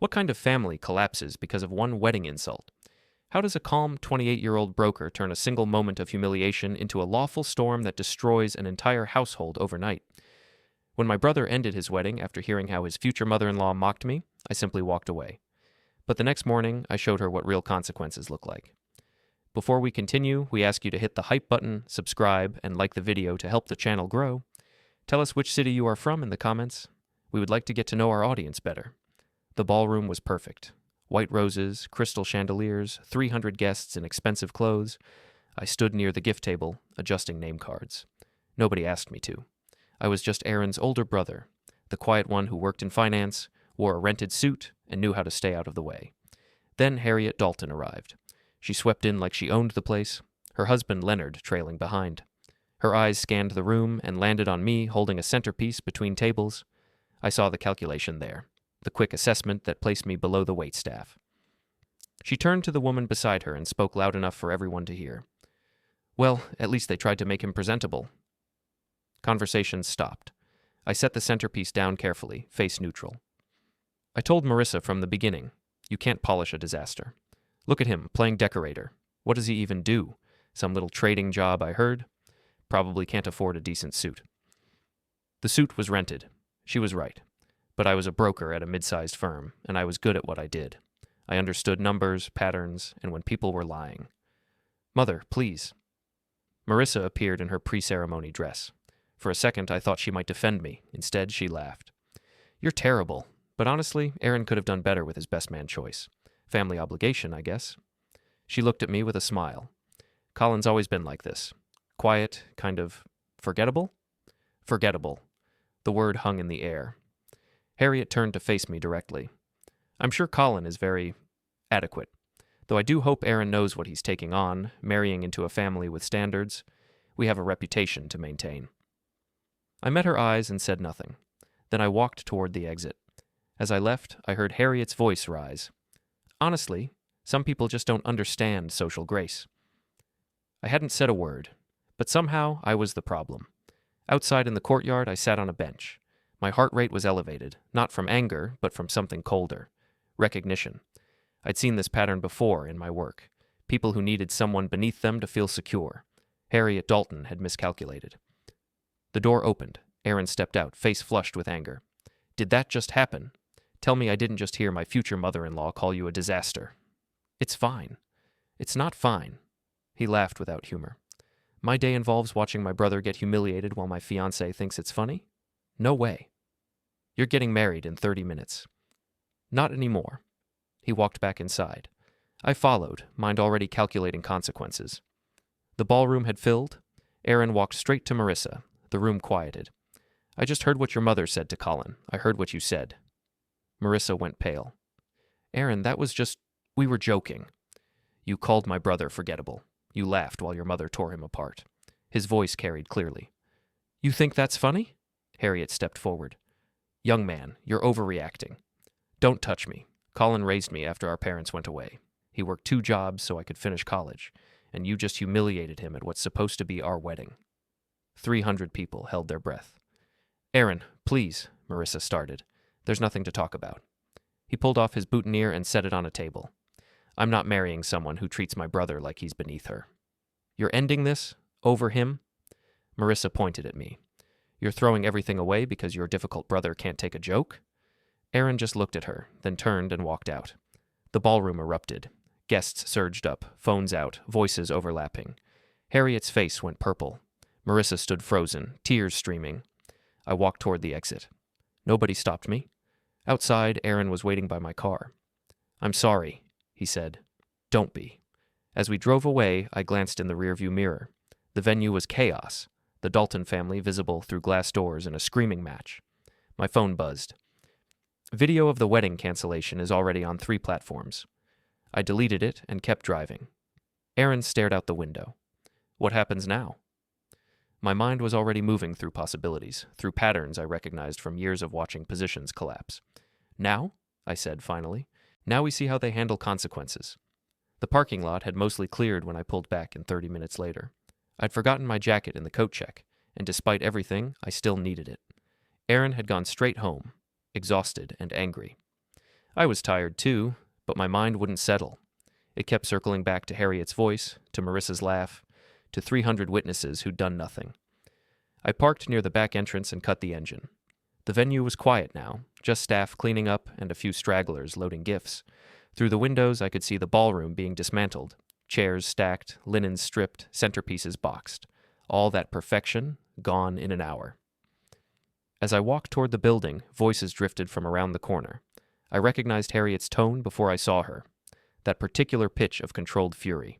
What kind of family collapses because of one wedding insult? How does a calm 28-year-old broker turn a single moment of humiliation into a lawful storm that destroys an entire household overnight? When my brother ended his wedding after hearing how his future mother-in-law mocked me, I simply walked away. But the next morning, I showed her what real consequences look like. Before we continue, we ask you to hit the hype button, subscribe, and like the video to help the channel grow. Tell us which city you are from in the comments. We would like to get to know our audience better. The ballroom was perfect. White roses, crystal chandeliers, 300 guests in expensive clothes. I stood near the gift table, adjusting name cards. Nobody asked me to. I was just Aaron's older brother, the quiet one who worked in finance, wore a rented suit, and knew how to stay out of the way. Then Harriet Dalton arrived. She swept in like she owned the place, her husband Leonard trailing behind. Her eyes scanned the room and landed on me holding a centerpiece between tables. I saw the calculation there, the quick assessment that placed me below the waitstaff. She turned to the woman beside her and spoke loud enough for everyone to hear. Well, at least they tried to make him presentable. Conversation stopped. I set the centerpiece down carefully, face neutral. I told Marissa from the beginning, you can't polish a disaster. Look at him, playing decorator. What does he even do? Some little trading job, I heard. Probably can't afford a decent suit. The suit was rented. She was right. But I was a broker at a mid-sized firm, and I was good at what I did. I understood numbers, patterns, and when people were lying. Mother, please. Marissa appeared in her pre-ceremony dress. For a second, I thought she might defend me. Instead, she laughed. You're terrible. But honestly, Aaron could have done better with his best man choice. Family obligation, I guess. She looked at me with a smile. Colin's always been like this. Quiet, kind of forgettable? Forgettable. The word hung in the air. Harriet turned to face me directly. I'm sure Colin is very adequate, though I do hope Aaron knows what he's taking on, marrying into a family with standards. We have a reputation to maintain. I met her eyes and said nothing. Then I walked toward the exit. As I left, I heard Harriet's voice rise. Honestly, some people just don't understand social grace. I hadn't said a word, but somehow I was the problem. Outside in the courtyard, I sat on a bench. My heart rate was elevated, not from anger, but from something colder. Recognition. I'd seen this pattern before in my work. People who needed someone beneath them to feel secure. Harriet Dalton had miscalculated. The door opened. Aaron stepped out, face flushed with anger. Did that just happen? Tell me I didn't just hear my future mother-in-law call you a disaster. It's fine. It's not fine. He laughed without humor. My day involves watching my brother get humiliated while my fiancé thinks it's funny? No way. You're getting married in 30 minutes. Not anymore. He walked back inside. I followed, mind already calculating consequences. The ballroom had filled. Aaron walked straight to Marissa. The room quieted. I just heard what your mother said to Colin. I heard what you said. Marissa went pale. Aaron, we were joking. You called my brother forgettable. You laughed while your mother tore him apart. His voice carried clearly. You think that's funny? Harriet stepped forward. Young man, you're overreacting. Don't touch me. Colin raised me after our parents went away. He worked 2 jobs so I could finish college, and you just humiliated him at what's supposed to be our wedding. 300 people held their breath. Aaron, please, Marissa started. There's nothing to talk about. He pulled off his boutonniere and set it on a table. I'm not marrying someone who treats my brother like he's beneath her. You're ending this? Over him? Marissa pointed at me. You're throwing everything away because your difficult brother can't take a joke? Aaron just looked at her, then turned and walked out. The ballroom erupted. Guests surged up, phones out, voices overlapping. Harriet's face went purple. Marissa stood frozen, tears streaming. I walked toward the exit. Nobody stopped me. Outside, Aaron was waiting by my car. I'm sorry, he said. Don't be. As we drove away, I glanced in the rearview mirror. The venue was chaos, the Dalton family visible through glass doors in a screaming match. My phone buzzed. Video of the wedding cancellation is already on 3 platforms. I deleted it and kept driving. Aaron stared out the window. What happens now? My mind was already moving through possibilities, through patterns I recognized from years of watching positions collapse. Now, I said finally, now we see how they handle consequences. The parking lot had mostly cleared when I pulled back in 30 minutes later. I'd forgotten my jacket in the coat check, and despite everything, I still needed it. Aaron had gone straight home, exhausted and angry. I was tired too, but my mind wouldn't settle. It kept circling back to Harriet's voice, to Marissa's laugh, to 300 witnesses who'd done nothing. I parked near the back entrance and cut the engine. The venue was quiet now, just staff cleaning up and a few stragglers loading gifts. Through the windows I could see the ballroom being dismantled, chairs stacked, linens stripped, centerpieces boxed. All that perfection gone in an hour. As I walked toward the building, voices drifted from around the corner. I recognized Harriet's tone before I saw her. That particular pitch of controlled fury.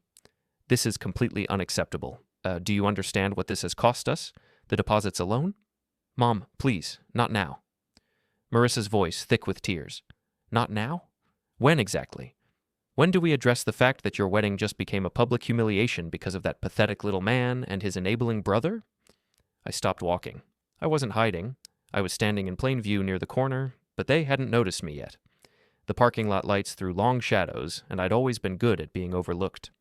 "This is completely unacceptable. Do you understand what this has cost us? The deposits alone? Mom, please, not now." Marissa's voice thick with tears. "Not now? When exactly? When do we address the fact that your wedding just became a public humiliation because of that pathetic little man and his enabling brother?" I stopped walking. I wasn't hiding. I was standing in plain view near the corner, but they hadn't noticed me yet. The parking lot lights threw long shadows, and I'd always been good at being overlooked.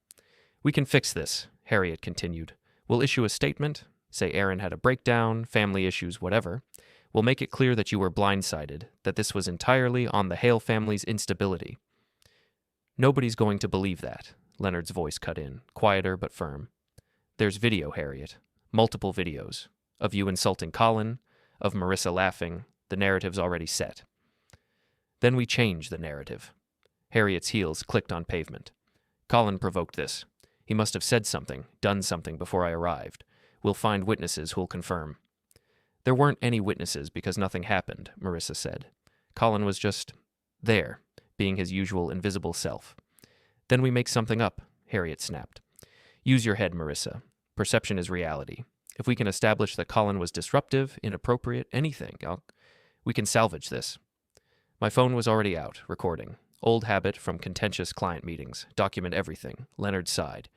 "We can fix this," Harriet continued. "We'll issue a statement, say Aaron had a breakdown, family issues, whatever. We'll make it clear that you were blindsided, that this was entirely on the Hale family's instability." "Nobody's going to believe that," Leonard's voice cut in, quieter but firm. "There's video, Harriet. Multiple videos. Of you insulting Colin, of Marissa laughing. The narrative's already set." Then we changed the narrative. Harriet's heels clicked on pavement. "Colin provoked this. He must have said something, done something before I arrived. We'll find witnesses who'll confirm." "There weren't any witnesses because nothing happened," Marissa said. "Colin was just there, being his usual invisible self." "Then we make something up," Harriet snapped. "Use your head, Marissa. Perception is reality. If we can establish that Colin was disruptive, inappropriate, anything, we can salvage this." My phone was already out, recording. Old habit from contentious client meetings. Document everything. Leonard sighed.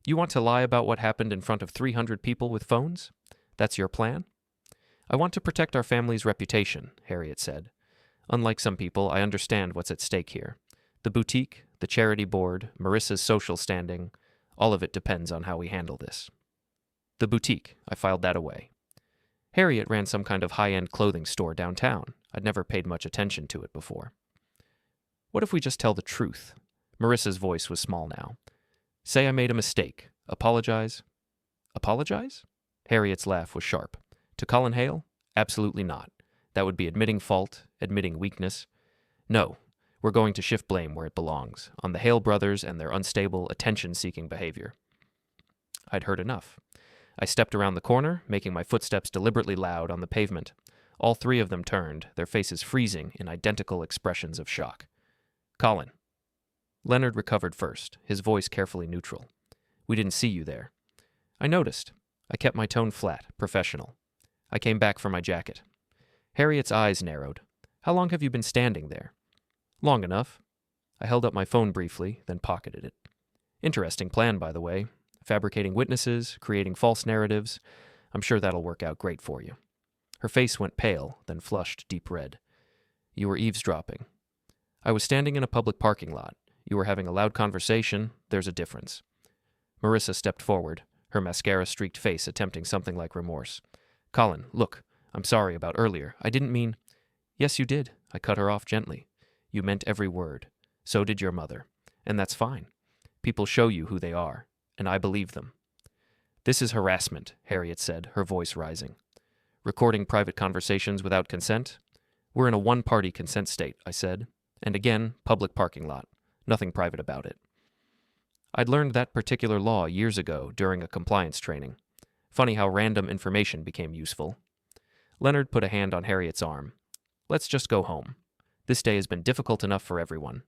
"You want to lie about what happened in front of 300 people with phones? That's your plan?" "I want to protect our family's reputation," Harriet said. "Unlike some people, I understand what's at stake here. The boutique, the charity board, Marissa's social standing, all of it depends on how we handle this." "The boutique," I filed that away. Harriet ran some kind of high-end clothing store downtown. I'd never paid much attention to it before. "What if we just tell the truth?" Marissa's voice was small now. "Say I made a mistake. Apologize." "Apologize?" Harriet's laugh was sharp. "To Colin Hale? Absolutely not. That would be admitting fault, admitting weakness. No, we're going to shift blame where it belongs, on the Hale brothers and their unstable, attention-seeking behavior." I'd heard enough. I stepped around the corner, making my footsteps deliberately loud on the pavement. All three of them turned, their faces freezing in identical expressions of shock. "Colin." Leonard recovered first, his voice carefully neutral. "We didn't see you there." "I noticed." I kept my tone flat, professional. I came back for my jacket. Harriet's eyes narrowed. "How long have you been standing there?" "Long enough." I held up my phone briefly, then pocketed it. "Interesting plan, by the way. Fabricating witnesses, creating false narratives. I'm sure that'll work out great for you." Her face went pale, then flushed deep red. "You were eavesdropping." "I was standing in a public parking lot. You were having a loud conversation. There's a difference." Marissa stepped forward, her mascara-streaked face attempting something like remorse. "Colin, look, I'm sorry about earlier. I didn't mean—" "Yes, you did," I cut her off gently. "You meant every word. So did your mother. And that's fine. People show you who they are. And I believe them." "This is harassment," Harriet said, her voice rising. "Recording private conversations without consent? We're in a one-party consent state," I said. "And again, public parking lot. Nothing private about it." I'd learned that particular law years ago during a compliance training. Funny how random information became useful. Leonard put a hand on Harriet's arm. "Let's just go home. This day has been difficult enough for everyone."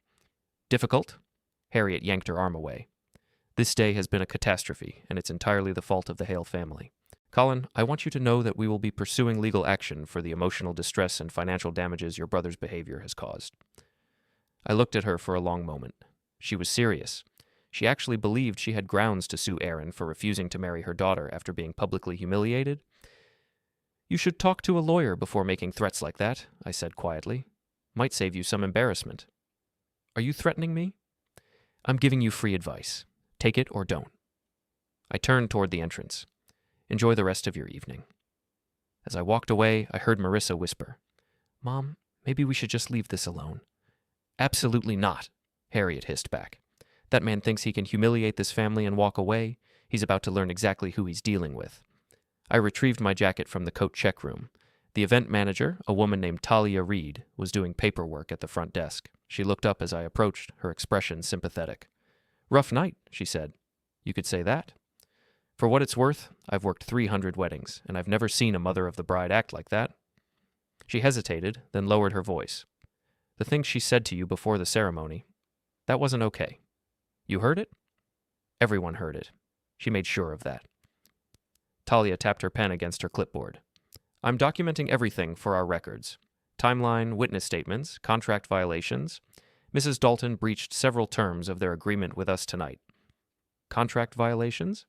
"Difficult?" Harriet yanked her arm away. "This day has been a catastrophe, and it's entirely the fault of the Hale family. Colin, I want you to know that we will be pursuing legal action for the emotional distress and financial damages your brother's behavior has caused." I looked at her for a long moment. She was serious. She actually believed she had grounds to sue Aaron for refusing to marry her daughter after being publicly humiliated. "You should talk to a lawyer before making threats like that," I said quietly. "Might save you some embarrassment." "Are you threatening me?" "I'm giving you free advice. Take it or don't." I turned toward the entrance. "Enjoy the rest of your evening." As I walked away, I heard Marissa whisper, "Mom, maybe we should just leave this alone." Absolutely not, Harriet hissed back. That man thinks he can humiliate this family and walk away. He's about to learn exactly who he's dealing with. I retrieved my jacket from the coat check room. The event manager, a woman named Talia Reed, was doing paperwork at the front desk. She looked up as I approached, her expression sympathetic. Rough night, she said. You could say that. For what it's worth, I've worked 300 weddings, and I've never seen a mother of the bride act like that. She hesitated, then lowered her voice. The things she said to you before the ceremony, that wasn't okay. You heard it? Everyone heard it. She made sure of that. Talia tapped her pen against her clipboard. I'm documenting everything for our records. Timeline, witness statements, contract violations. Mrs. Dalton breached several terms of their agreement with us tonight. Contract violations?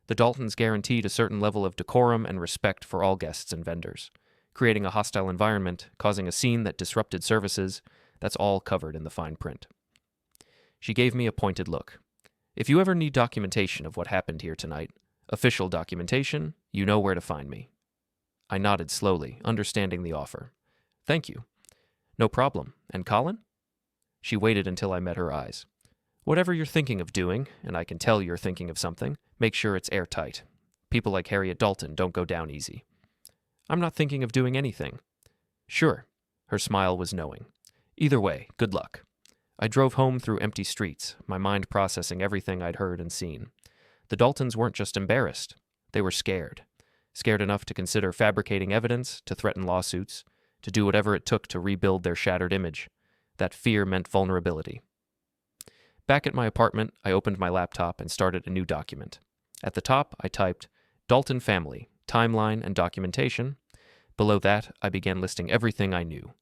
The Daltons guaranteed a certain level of decorum and respect for all guests and vendors. Creating a hostile environment, causing a scene that disrupted services, that's all covered in the fine print. She gave me a pointed look. If you ever need documentation of what happened here tonight, official documentation, you know where to find me. I nodded slowly, understanding the offer. Thank you. No problem. And Colin? She waited until I met her eyes. Whatever you're thinking of doing, and I can tell you're thinking of something, make sure it's airtight. People like Harriet Dalton don't go down easy. I'm not thinking of doing anything. Sure. Her smile was knowing. Either way, good luck. I drove home through empty streets, my mind processing everything I'd heard and seen. The Daltons weren't just embarrassed. They were scared. Scared enough to consider fabricating evidence, to threaten lawsuits, to do whatever it took to rebuild their shattered image. That fear meant vulnerability. Back at my apartment, I opened my laptop and started a new document. At the top, I typed, Dalton family, timeline and documentation. Below that, I began listing everything I knew.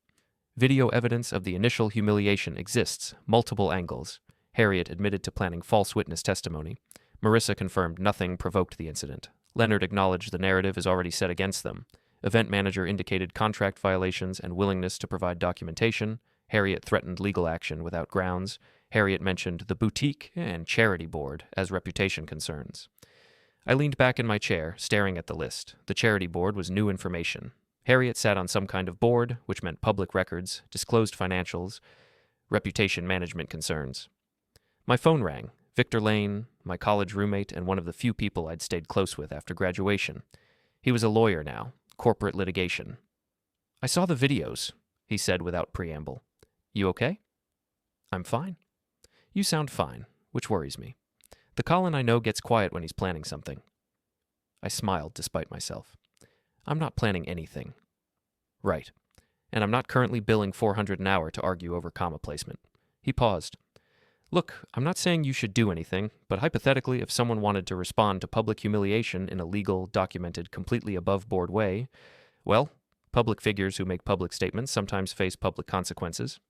Video evidence of the initial humiliation exists, multiple angles. Harriet admitted to planning false witness testimony. Marissa confirmed nothing provoked the incident. Leonard acknowledged the narrative is already set against them. Event manager indicated contract violations and willingness to provide documentation. Harriet threatened legal action without grounds. Harriet mentioned the boutique and charity board as reputation concerns. I leaned back in my chair, staring at the list. The charity board was new information. Harriet sat on some kind of board, which meant public records, disclosed financials, reputation management concerns. My phone rang. Victor Lane, my college roommate and one of the few people I'd stayed close with after graduation. He was a lawyer now, corporate litigation. I saw the videos, he said without preamble. You okay? I'm fine. You sound fine, which worries me. The Colin I know gets quiet when he's planning something. I smiled despite myself. I'm not planning anything. Right. And I'm not currently billing $400 an hour to argue over comma placement. He paused. Look, I'm not saying you should do anything, but hypothetically, if someone wanted to respond to public humiliation in a legal, documented, completely above-board way, well, public figures who make public statements sometimes face public consequences.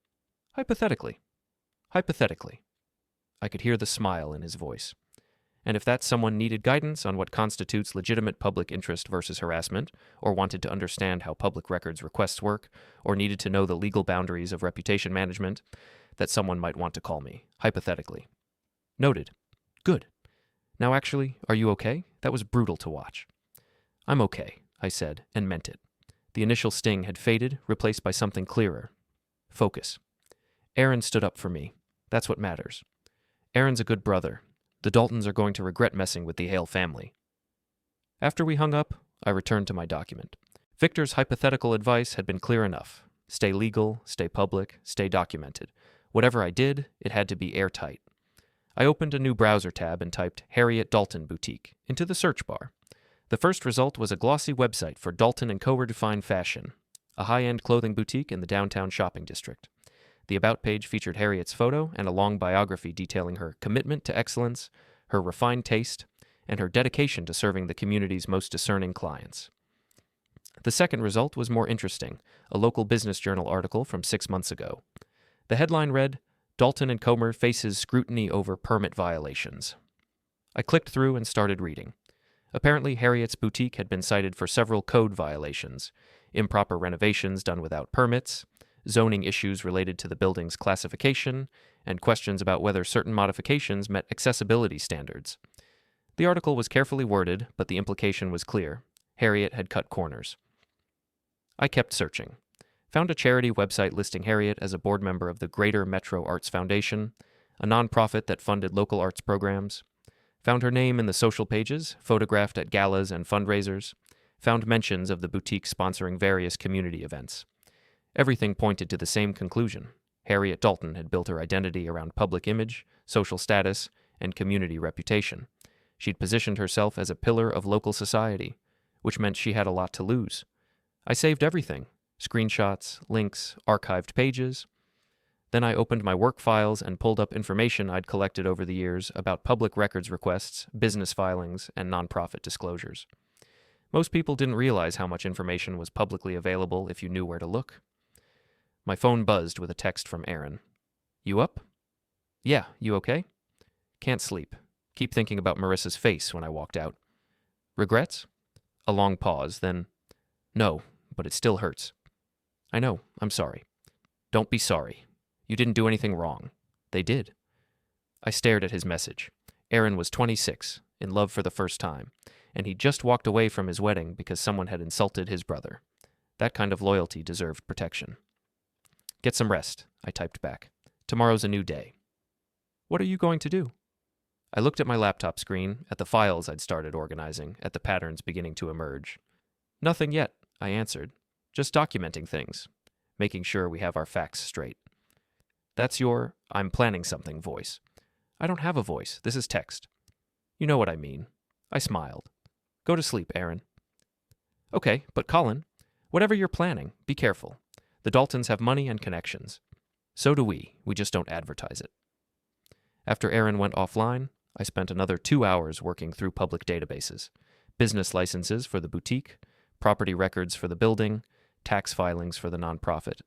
Hypothetically. Hypothetically. I could hear the smile in his voice. And if that someone needed guidance on what constitutes legitimate public interest versus harassment, or wanted to understand how public records requests work, or needed to know the legal boundaries of reputation management, that someone might want to call me, hypothetically. Noted. Good. Now actually, are you okay? That was brutal to watch. I'm okay, I said, and meant it. The initial sting had faded, replaced by something clearer. Focus. Aaron stood up for me. That's what matters. Aaron's a good brother. The Daltons are going to regret messing with the Hale family. After we hung up, I returned to my document. Victor's hypothetical advice had been clear enough. Stay legal, stay public, stay documented. Whatever I did, it had to be airtight. I opened a new browser tab and typed Harriet Dalton Boutique into the search bar. The first result was a glossy website for Dalton & Co. Redefined Fashion, a high-end clothing boutique in the downtown shopping district. The About page featured Harriet's photo and a long biography detailing her commitment to excellence, her refined taste, and her dedication to serving the community's most discerning clients. The second result was more interesting, a local business journal article from 6 months ago. The headline read, Dalton & Comer faces scrutiny over permit violations. I clicked through and started reading. Apparently, Harriet's boutique had been cited for several code violations, improper renovations done without permits, zoning issues related to the building's classification, and questions about whether certain modifications met accessibility standards. The article was carefully worded, but the implication was clear. Harriet had cut corners. I kept searching. Found a charity website listing Harriet as a board member of the Greater Metro Arts Foundation, a nonprofit that funded local arts programs. Found her name in the social pages, photographed at galas and fundraisers. Found mentions of the boutique sponsoring various community events. Everything pointed to the same conclusion. Harriet Dalton had built her identity around public image, social status, and community reputation. She'd positioned herself as a pillar of local society, which meant she had a lot to lose. I saved everything: screenshots, links, archived pages. Then I opened my work files and pulled up information I'd collected over the years about public records requests, business filings, and nonprofit disclosures. Most people didn't realize how much information was publicly available if you knew where to look. My phone buzzed with a text from Aaron. "You up?" "Yeah, you okay?" "Can't sleep. Keep thinking about Marissa's face when I walked out." "Regrets?" A long pause, then, "No, but it still hurts." "I know, I'm sorry." "Don't be sorry. You didn't do anything wrong. They did." I stared at his message. Aaron was 26, in love for the first time, and he'd just walked away from his wedding because someone had insulted his brother. That kind of loyalty deserved protection. "Get some rest," I typed back. "Tomorrow's a new day." "What are you going to do?" I looked at my laptop screen, at the files I'd started organizing, at the patterns beginning to emerge. "Nothing yet," I answered. "Just documenting things, making sure we have our facts straight." "That's your 'I'm planning something' voice." "I don't have a voice. This is text." "You know what I mean." I smiled. "Go to sleep, Aaron." "Okay, but Colin, whatever you're planning, be careful. The Daltons have money and connections. So do we just don't advertise it." After Aaron went offline, I spent another 2 hours working through public databases: business licenses for the boutique, property records for the building, tax filings for the nonprofit.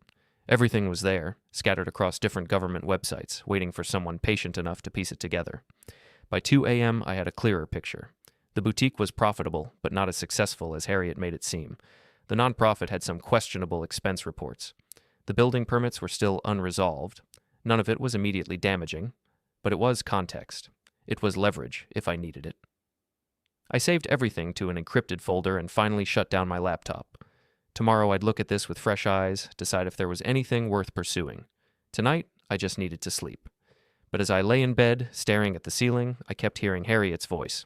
Everything was there, scattered across different government websites, waiting for someone patient enough to piece it together. By 2 a.m., I had a clearer picture. The boutique was profitable, but not as successful as Harriet made it seem. The nonprofit had some questionable expense reports. The building permits were still unresolved. None of it was immediately damaging, but it was context. It was leverage, if I needed it. I saved everything to an encrypted folder and finally shut down my laptop. Tomorrow I'd look at this with fresh eyes, decide if there was anything worth pursuing. Tonight, I just needed to sleep. But as I lay in bed, staring at the ceiling, I kept hearing Harriet's voice.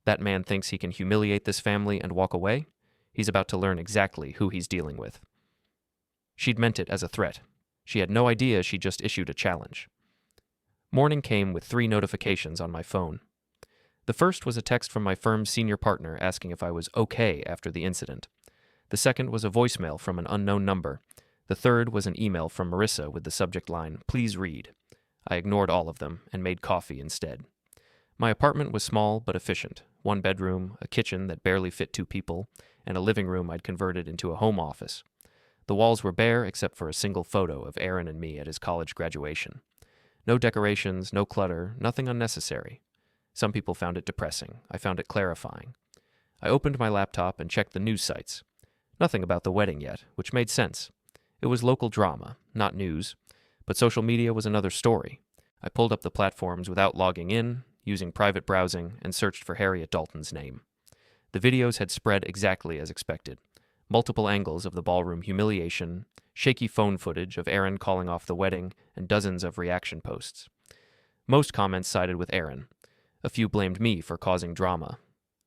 "That man thinks he can humiliate this family and walk away? He's about to learn exactly who he's dealing with." She'd meant it as a threat. She had no idea she'd just issued a challenge. Morning came with 3 notifications on my phone. The first was a text from my firm's senior partner asking if I was okay after the incident. The second was a voicemail from an unknown number. The third was an email from Marissa with the subject line, "Please read." I ignored all of them and made coffee instead. My apartment was small but efficient: 1 bedroom, a kitchen that barely fit 2 people, and a living room I'd converted into a home office. The walls were bare except for a single photo of Aaron and me at his college graduation. No decorations, no clutter, nothing unnecessary. Some people found it depressing. I found it clarifying. I opened my laptop and checked the news sites. Nothing about the wedding yet, which made sense. It was local drama, not news, but social media was another story. I pulled up the platforms without logging in, using private browsing, and searched for Harriet Dalton's name. The videos had spread exactly as expected. Multiple angles of the ballroom humiliation, shaky phone footage of Aaron calling off the wedding, and dozens of reaction posts. Most comments sided with Aaron. A few blamed me for causing drama.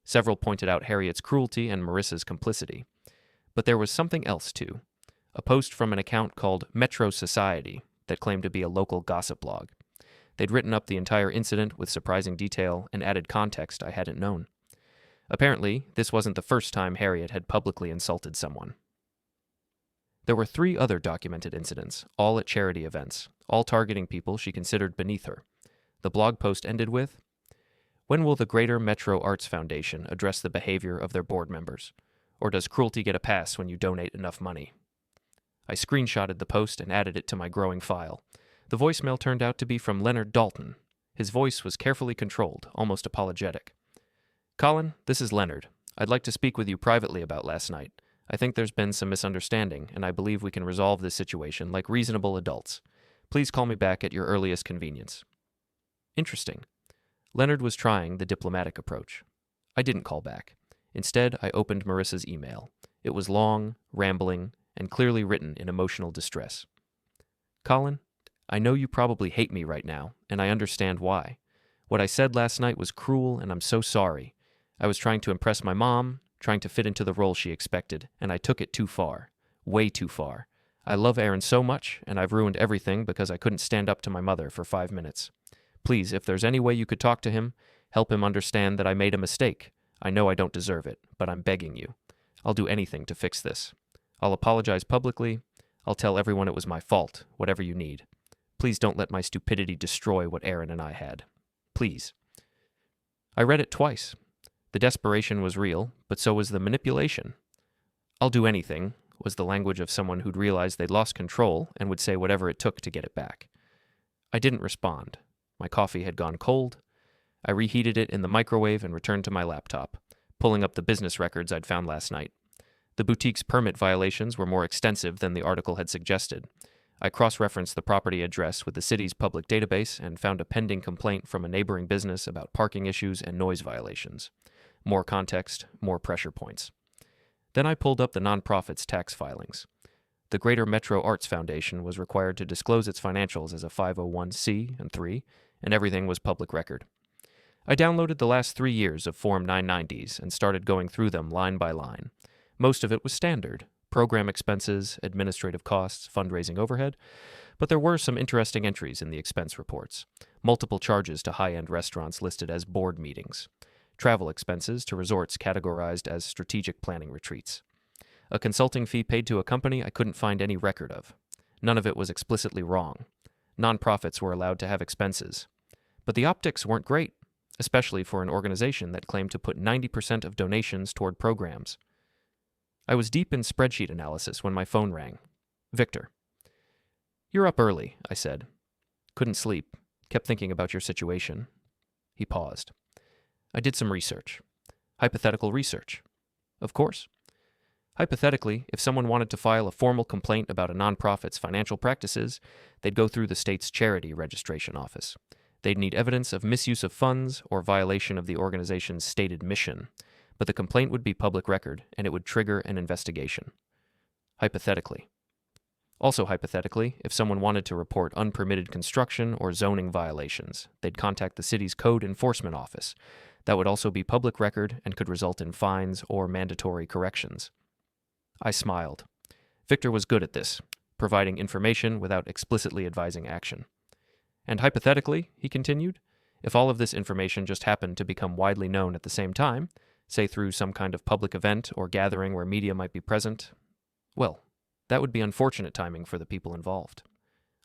Several pointed out Harriet's cruelty and Marissa's complicity. But there was something else, too. A post from an account called Metro Society that claimed to be a local gossip blog. They'd written up the entire incident with surprising detail and added context I hadn't known. Apparently, this wasn't the first time Harriet had publicly insulted someone. There were 3 other documented incidents, all at charity events, all targeting people she considered beneath her. The blog post ended with, "When will the Greater Metro Arts Foundation address the behavior of their board members? Or does cruelty get a pass when you donate enough money?" I screenshotted the post and added it to my growing file. The voicemail turned out to be from Leonard Dalton. His voice was carefully controlled, almost apologetic. "Colin, this is Leonard. I'd like to speak with you privately about last night. I think there's been some misunderstanding, and I believe we can resolve this situation like reasonable adults. Please call me back at your earliest convenience." Interesting. Leonard was trying the diplomatic approach. I didn't call back. Instead, I opened Marissa's email. It was long, rambling, and clearly written in emotional distress. Colin, I know you probably hate me right now, and I understand why. What I said last night was cruel, and I'm so sorry. I was trying to impress my mom, trying to fit into the role she expected, and I took it too far. Way too far. I love Aaron so much, and I've ruined everything because I couldn't stand up to my mother for 5 minutes. Please, if there's any way you could talk to him, help him understand that I made a mistake. I know I don't deserve it, but I'm begging you. I'll do anything to fix this. I'll apologize publicly. I'll tell everyone it was my fault, whatever you need. Please don't let my stupidity destroy what Aaron and I had. Please. I read it twice. The desperation was real, but so was the manipulation. I'll do anything was the language of someone who'd realized they'd lost control and would say whatever it took to get it back. I didn't respond. My coffee had gone cold. I reheated it in the microwave and returned to my laptop, pulling up the business records I'd found last night. The boutique's permit violations were more extensive than the article had suggested. I cross-referenced the property address with the city's public database and found a pending complaint from a neighboring business about parking issues and noise violations. More context, more pressure points. Then I pulled up the nonprofit's tax filings. The Greater Metro Arts Foundation was required to disclose its financials as a 501c and 3, and everything was public record. I downloaded the last 3 years of Form 990s and started going through them line by line. Most of it was standard: program expenses, administrative costs, fundraising overhead, but there were some interesting entries in the expense reports. Multiple charges to high-end restaurants listed as board meetings. Travel expenses to resorts categorized as strategic planning retreats. A consulting fee paid to a company I couldn't find any record of. None of it was explicitly wrong. Nonprofits were allowed to have expenses. But the optics weren't great, especially for an organization that claimed to put 90% of donations toward programs. I was deep in spreadsheet analysis when my phone rang. Victor. "You're up early," I said. "Couldn't sleep. Kept thinking about your situation." He paused. "I did some research. Hypothetical research." "Of course." Hypothetically, if someone wanted to file a formal complaint about a nonprofit's financial practices, they'd go through the state's charity registration office. They'd need evidence of misuse of funds or violation of the organization's stated mission, but the complaint would be public record and it would trigger an investigation. Hypothetically. Also hypothetically, if someone wanted to report unpermitted construction or zoning violations, they'd contact the city's code enforcement office. That would also be public record and could result in fines or mandatory corrections. I smiled. Victor was good at this, providing information without explicitly advising action. And hypothetically, he continued, if all of this information just happened to become widely known at the same time, say through some kind of public event or gathering where media might be present, well, that would be unfortunate timing for the people involved.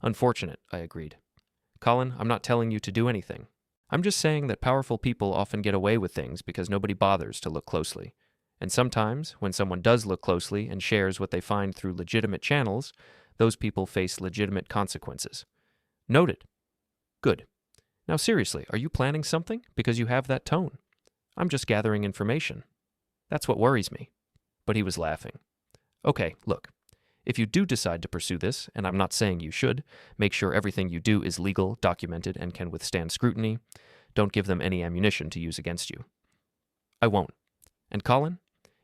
Unfortunate, I agreed. Colin, I'm not telling you to do anything. I'm just saying that powerful people often get away with things because nobody bothers to look closely. And sometimes, when someone does look closely and shares what they find through legitimate channels, those people face legitimate consequences. Noted. Good. Now seriously, are you planning something? Because you have that tone. I'm just gathering information. That's what worries me. But he was laughing. Okay, look. If you do decide to pursue this, and I'm not saying you should, make sure everything you do is legal, documented, and can withstand scrutiny. Don't give them any ammunition to use against you. I won't. And Colin,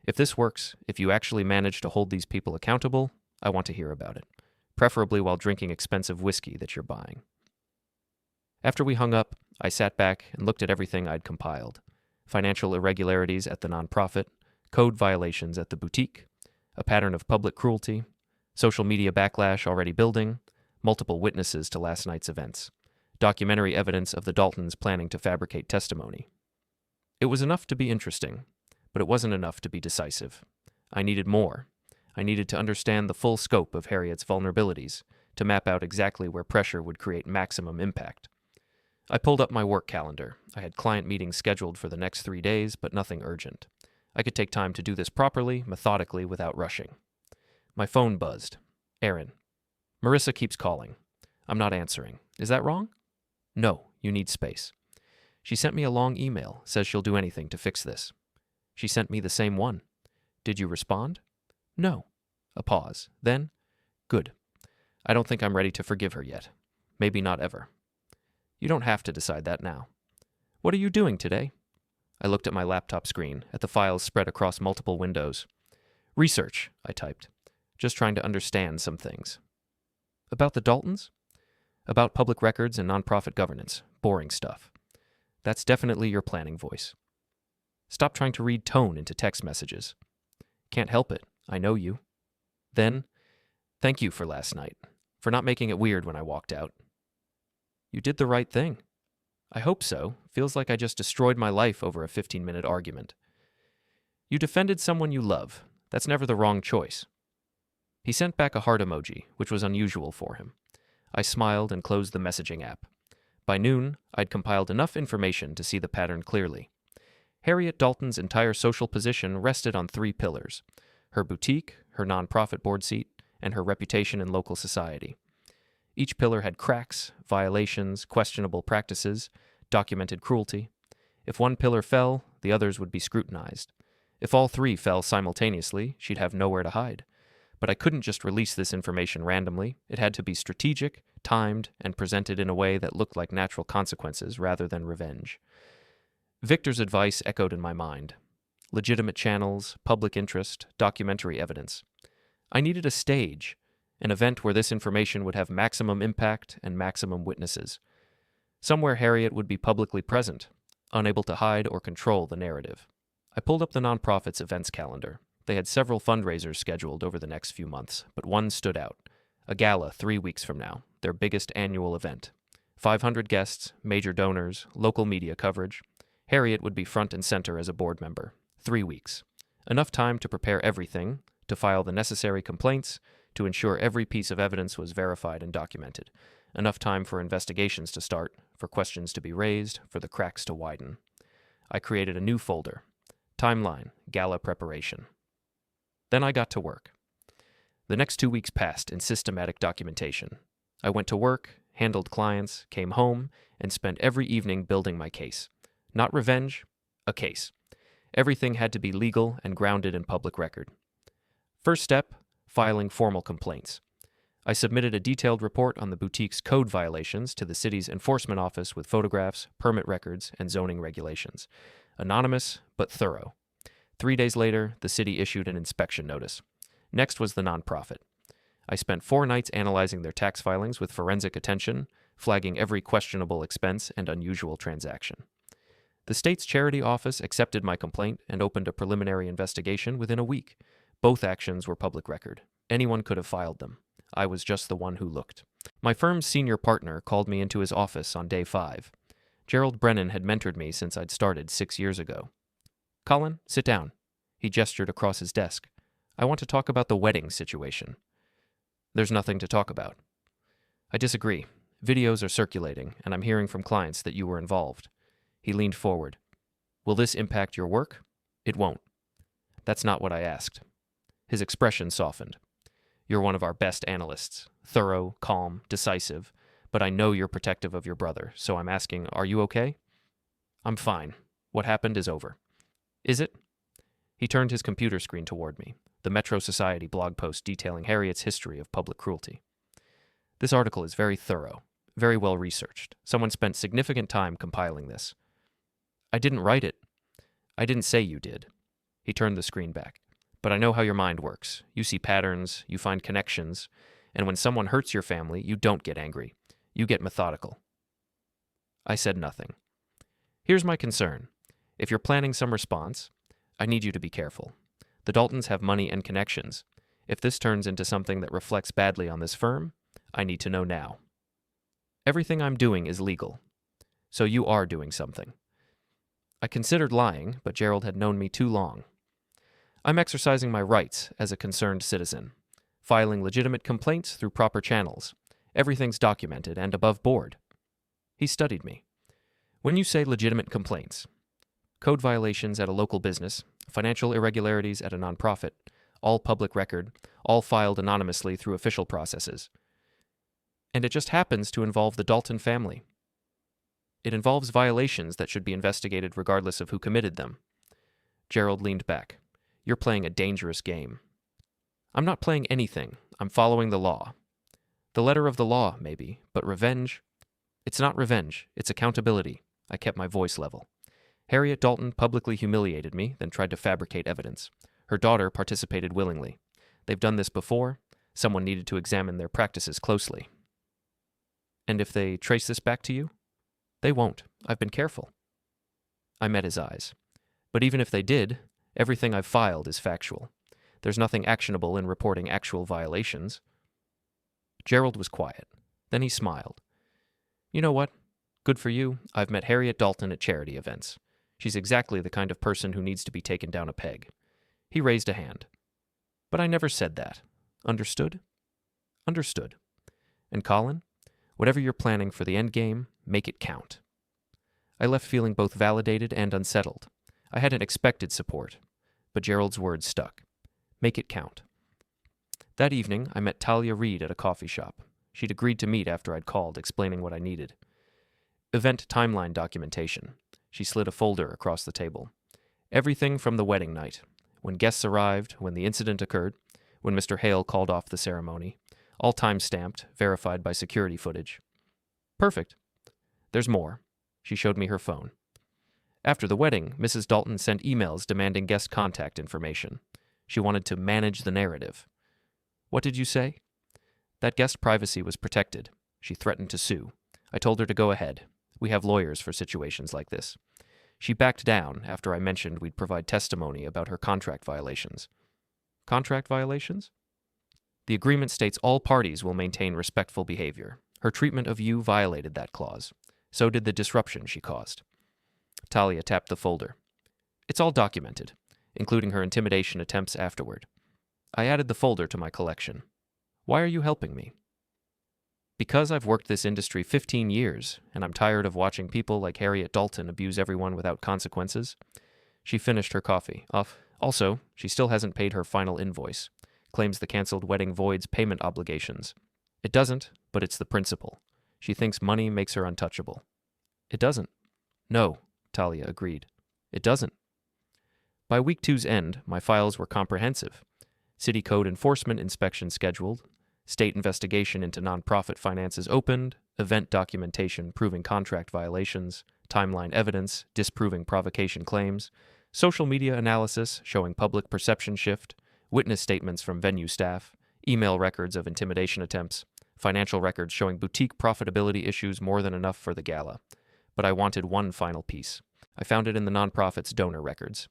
if this works, if you actually manage to hold these people accountable, I want to hear about it. Preferably while drinking expensive whiskey that you're buying. After we hung up, I sat back and looked at everything I'd compiled. Financial irregularities at the nonprofit, code violations at the boutique, a pattern of public cruelty, social media backlash already building, multiple witnesses to last night's events, documentary evidence of the Daltons planning to fabricate testimony. It was enough to be interesting, but it wasn't enough to be decisive. I needed more. I needed to understand the full scope of Harriet's vulnerabilities, to map out exactly where pressure would create maximum impact. I pulled up my work calendar. I had client meetings scheduled for the next 3 days, but nothing urgent. I could take time to do this properly, methodically, without rushing. My phone buzzed. Aaron. Marissa keeps calling. I'm not answering. Is that wrong? No, you need space. She sent me a long email, says she'll do anything to fix this. She sent me the same one. Did you respond? No. A pause. Then, good. I don't think I'm ready to forgive her yet. Maybe not ever. You don't have to decide that now. What are you doing today? I looked at my laptop screen, at the files spread across multiple windows. Research, I typed. just trying to understand some things. About the Daltons? About public records and nonprofit governance. Boring stuff. That's definitely your planning voice. Stop trying to read tone into text messages. Can't help it. I know you. Then, thank you for last night, for not making it weird when I walked out. You did the right thing. I hope so. Feels like I just destroyed my life over a 15-minute argument. You defended someone you love. That's never the wrong choice. He sent back a heart emoji, which was unusual for him. I smiled and closed the messaging app. By noon, I'd compiled enough information to see the pattern clearly. Harriet Dalton's entire social position rested on 3 pillars: her boutique, her nonprofit board seat, and her reputation in local society. Each pillar had cracks, violations, questionable practices, documented cruelty. If one pillar fell, the others would be scrutinized. If all 3 fell simultaneously, she'd have nowhere to hide. But I couldn't just release this information randomly. It had to be strategic, timed, and presented in a way that looked like natural consequences rather than revenge. Victor's advice echoed in my mind. Legitimate channels, public interest, documentary evidence. I needed a stage, an event where this information would have maximum impact and maximum witnesses. Somewhere Harriet would be publicly present, unable to hide or control the narrative. I pulled up the nonprofit's events calendar. They had several fundraisers scheduled over the next few months, but one stood out. A gala 3 weeks from now, their biggest annual event. 500 guests, major donors, local media coverage. Harriet would be front and center as a board member. 3 weeks. Enough time to prepare everything, to file the necessary complaints, to ensure every piece of evidence was verified and documented. Enough time for investigations to start, for questions to be raised, for the cracks to widen. I created a new folder. Timeline, Gala Preparation. Then I got to work. The next 2 weeks passed in systematic documentation. I went to work, handled clients, came home, and spent every evening building my case. Not revenge, a case. Everything had to be legal and grounded in public record. First step, filing formal complaints. I submitted a detailed report on the boutique's code violations to the city's enforcement office with photographs, permit records, and zoning regulations. Anonymous, but thorough. 3 days later, the city issued an inspection notice. Next was the nonprofit. I spent 4 nights analyzing their tax filings with forensic attention, flagging every questionable expense and unusual transaction. The state's charity office accepted my complaint and opened a preliminary investigation within a week. Both actions were public record. Anyone could have filed them. I was just the one who looked. My firm's senior partner called me into his office on day 5. Gerald Brennan had mentored me since I'd started 6 years ago. "Colin, sit down." He gestured across his desk. "I want to talk about the wedding situation." "There's nothing to talk about." "I disagree. Videos are circulating, and I'm hearing from clients that you were involved." He leaned forward. "Will this impact your work?" "It won't." "That's not what I asked." His expression softened. "You're one of our best analysts. Thorough, calm, decisive. But I know you're protective of your brother, so I'm asking, are you okay?" "I'm fine. What happened is over." "Is it?" He turned his computer screen toward me, the Metro Society blog post detailing Harriet's history of public cruelty. "This article is very thorough, very well researched. Someone spent significant time compiling this." "I didn't write it." "I didn't say you did." He turned the screen back. "But I know how your mind works. You see patterns, you find connections, and when someone hurts your family, you don't get angry. You get methodical." I said nothing. "Here's my concern. If you're planning some response, I need you to be careful. The Daltons have money and connections. If this turns into something that reflects badly on this firm, I need to know now. Everything I'm doing is legal. So you are doing something." I considered lying, but Gerald had known me too long. "I'm exercising my rights as a concerned citizen, filing legitimate complaints through proper channels. Everything's documented and above board." He studied me. "When you say legitimate complaints, code violations at a local business, financial irregularities at a nonprofit, all public record, all filed anonymously through official processes. And it just happens to involve the Dalton family. It involves violations that should be investigated regardless of who committed them." Gerald leaned back. "You're playing a dangerous game." "I'm not playing anything. I'm following the law. The letter of the law, maybe, but revenge? It's not revenge. It's accountability." I kept my voice level. "Harriet Dalton publicly humiliated me, then tried to fabricate evidence. Her daughter participated willingly. They've done this before. Someone needed to examine their practices closely. And if they trace this back to you? They won't. I've been careful. I met his eyes. But even if they did, everything I've filed is factual. There's nothing actionable in reporting actual violations. Gerald was quiet. Then he smiled. You know what? Good for you. I've met Harriet Dalton at charity events. She's exactly the kind of person who needs to be taken down a peg. He raised a hand. But I never said that. Understood? Understood. And Colin, whatever you're planning for the end game, make it count. I left feeling both validated and unsettled. I hadn't expected support, but Gerald's words stuck. Make it count. That evening, I met Talia Reed at a coffee shop. She'd agreed to meet after I'd called, explaining what I needed. Event timeline documentation. She slid a folder across the table. Everything from the wedding night. When guests arrived, when the incident occurred, when Mr. Hale called off the ceremony. All time-stamped, verified by security footage. Perfect. There's more. She showed me her phone. After the wedding, Mrs. Dalton sent emails demanding guest contact information. She wanted to manage the narrative. What did you say? That guest privacy was protected. She threatened to sue. I told her to go ahead. We have lawyers for situations like this. She backed down after I mentioned we'd provide testimony about her contract violations. Contract violations? The agreement states all parties will maintain respectful behavior. Her treatment of you violated that clause. So did the disruption she caused. Talia tapped the folder. It's all documented, including her intimidation attempts afterward. I added the folder to my collection. Why are you helping me? Because I've worked this industry 15 years, and I'm tired of watching people like Harriet Dalton abuse everyone without consequences. She finished her coffee. Also, she still hasn't paid her final invoice. Claims the canceled wedding voids payment obligations. It doesn't, but it's the principle. She thinks money makes her untouchable. It doesn't. No, Talia agreed. It doesn't. By week 2's end, my files were comprehensive. City code enforcement inspection scheduled, state investigation into nonprofit finances opened, event documentation proving contract violations, timeline evidence disproving provocation claims, social media analysis showing public perception shift, witness statements from venue staff, email records of intimidation attempts, financial records showing boutique profitability issues more than enough for the gala. But I wanted one final piece. I found it in the nonprofit's donor records.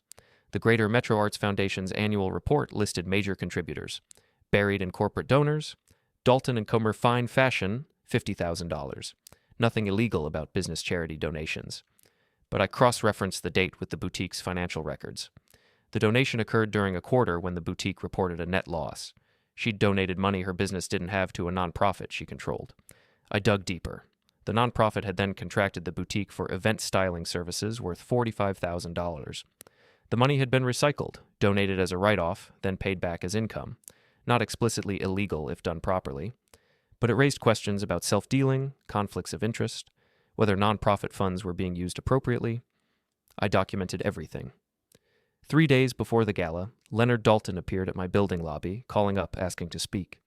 The Greater Metro Arts Foundation's annual report listed major contributors. Buried in corporate donors, Dalton and Comer Fine Fashion, $50,000. Nothing illegal about business charity donations. But I cross-referenced the date with the boutique's financial records. The donation occurred during a quarter when the boutique reported a net loss. She'd donated money her business didn't have to a nonprofit she controlled. I dug deeper. The nonprofit had then contracted the boutique for event styling services worth $45,000. The money had been recycled, donated as a write-off, then paid back as income. Not explicitly illegal if done properly, but it raised questions about self-dealing, conflicts of interest, whether nonprofit funds were being used appropriately. I documented everything. 3 days before the gala, Leonard Dalton appeared at my building lobby, calling up asking to speak.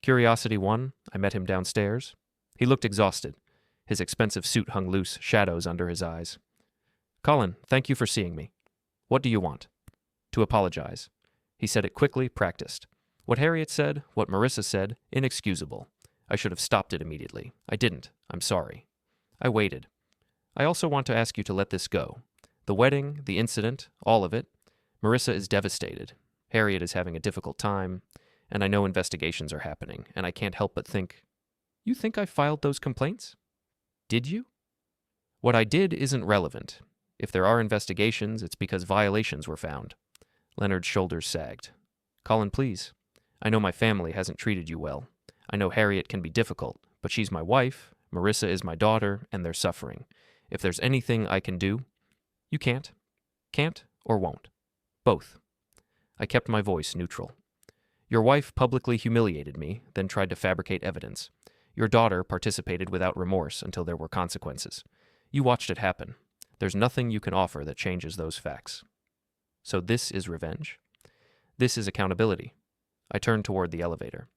Curiosity won. I met him downstairs. He looked exhausted. His expensive suit hung loose, shadows under his eyes. Colin, thank you for seeing me. What do you want? To apologize. He said it quickly, practiced. What Harriet said, what Marissa said, inexcusable. I should have stopped it immediately. I didn't. I'm sorry. I waited. I also want to ask you to let this go. The wedding, the incident, all of it. Marissa is devastated. Harriet is having a difficult time, and I know investigations are happening, and I can't help but think, you think I filed those complaints? Did you? What I did isn't relevant. If there are investigations, it's because violations were found. Leonard's shoulders sagged. Colin, please. I know my family hasn't treated you well. I know Harriet can be difficult, but she's my wife, Marissa is my daughter, and they're suffering. If there's anything I can do, you can't. Can't or won't. Both. I kept my voice neutral. Your wife publicly humiliated me, then tried to fabricate evidence. Your daughter participated without remorse until there were consequences. You watched it happen. There's nothing you can offer that changes those facts. So this is revenge? This is accountability. I turned toward the elevator.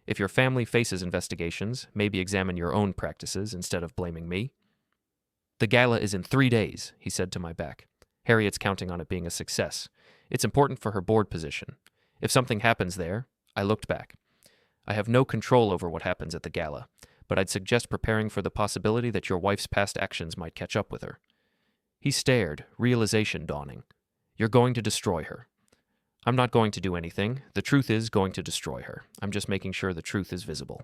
If your family faces investigations, maybe examine your own practices instead of blaming me. The gala is in 3 days, he said to my back. Harriet's counting on it being a success. It's important for her board position. If something happens there, I looked back. I have no control over what happens at the gala, but I'd suggest preparing for the possibility that your wife's past actions might catch up with her. He stared, realization dawning. You're going to destroy her. I'm not going to do anything. The truth is going to destroy her. I'm just making sure the truth is visible.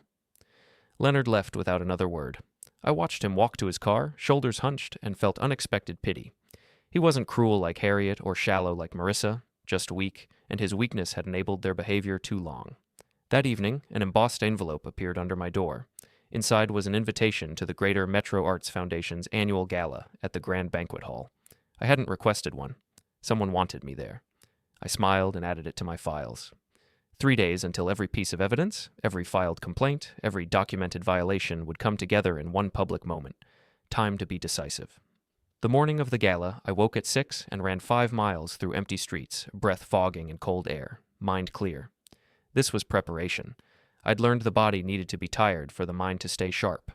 Leonard left without another word. I watched him walk to his car, shoulders hunched, and felt unexpected pity. He wasn't cruel like Harriet or shallow like Marissa, just weak, and his weakness had enabled their behavior too long. That evening, an embossed envelope appeared under my door. Inside was an invitation to the Greater Metro Arts Foundation's annual gala at the Grand Banquet Hall. I hadn't requested one. Someone wanted me there. I smiled and added it to my files. 3 days until every piece of evidence, every filed complaint, every documented violation would come together in one public moment. Time to be decisive. The morning of the gala, I woke at 6 and ran 5 miles through empty streets, breath fogging in cold air, mind clear. This was preparation. I'd learned the body needed to be tired for the mind to stay sharp.